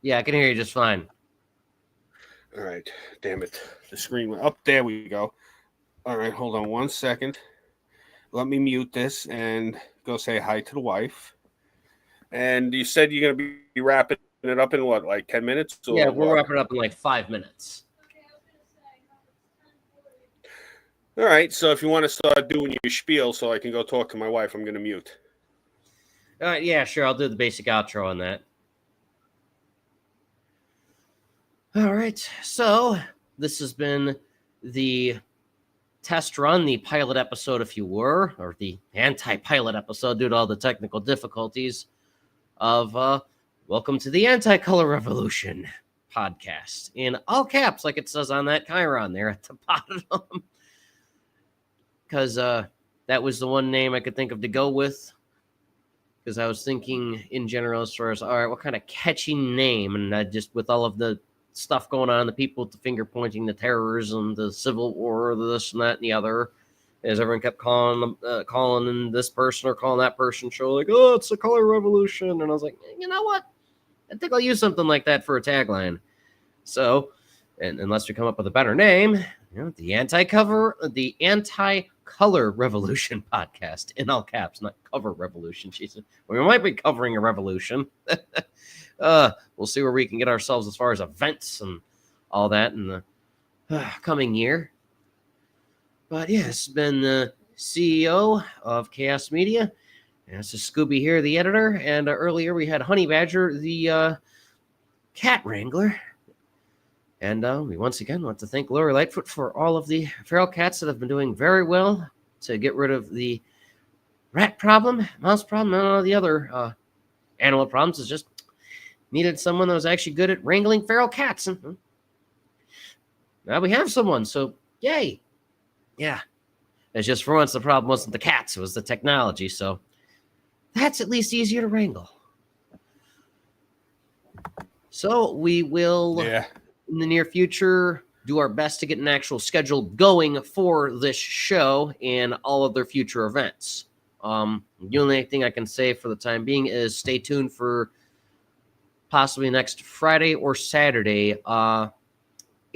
Speaker 1: Yeah, I can hear you just fine.
Speaker 4: All right, damn it. The screen went up. There we go. All right, hold on 1 second. Let me mute this and go say hi to the wife. And you said you're going to be wrapping it up in what, like 10 minutes? Or
Speaker 1: Yeah, we'll
Speaker 4: what?
Speaker 1: wrap it up in like 5 minutes.
Speaker 4: All right, so if you want to start doing your spiel so I can go talk to my wife, I'm going to mute.
Speaker 1: All right, yeah, sure. I'll do the basic outro on that. All right, so this has been the test run, the pilot episode, if you were, or the anti-pilot episode due to all the technical difficulties of Welcome to the Anti-Color Revolution podcast in all caps, like it says on that Chiron there at the bottom. Because that was the one name I could think of to go with. Because I was thinking in general as far as, all right, what kind of catchy name? And I just, with all of the stuff going on, the people with the finger pointing, the terrorism, the Civil War, this and that and the other, as everyone kept calling this person or calling that person show, like, oh, it's the color revolution. And I was like, you know what? I think I'll use something like that for a tagline. So, and unless we come up with a better name, the Anti-Color Revolution podcast in all caps, not cover revolution. She said, well, we might be covering a revolution. We'll see where we can get ourselves as far as events and all that in the coming year. But yeah, this has been the CEO of Chaos Media. And this is Scooby here, the editor. And earlier we had Honey Badger, the cat wrangler. And we once again want to thank Lori Lightfoot for all of the feral cats that have been doing very well to get rid of the rat problem, mouse problem, and all the other animal problems. It's just needed someone that was actually good at wrangling feral cats. And now we have someone, so yay. Yeah. It's just for once the problem wasn't the cats, it was the technology. So that's at least easier to wrangle. So we will, in the near future, do our best to get an actual schedule going for this show and all of their future events. The only thing I can say for the time being is stay tuned for possibly next Friday or Saturday.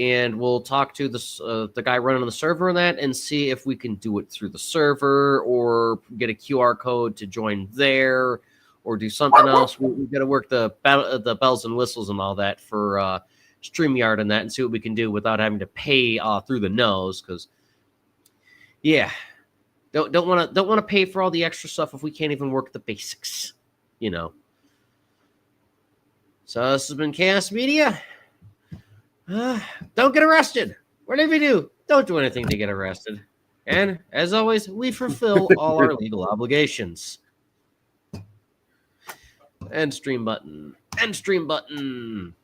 Speaker 1: And we'll talk to the guy running the server on that and see if we can do it through the server or get a QR code to join there or do something else. We've got to work the bells and whistles and all that for StreamYard and that and see what we can do without having to pay through the nose. Because, yeah, don't want to pay for all the extra stuff if we can't even work the basics, you know. So this has been Chaos Media. Don't get arrested. Whatever you do, don't do anything to get arrested. And as always, we fulfill all our legal obligations. End stream button. End stream button.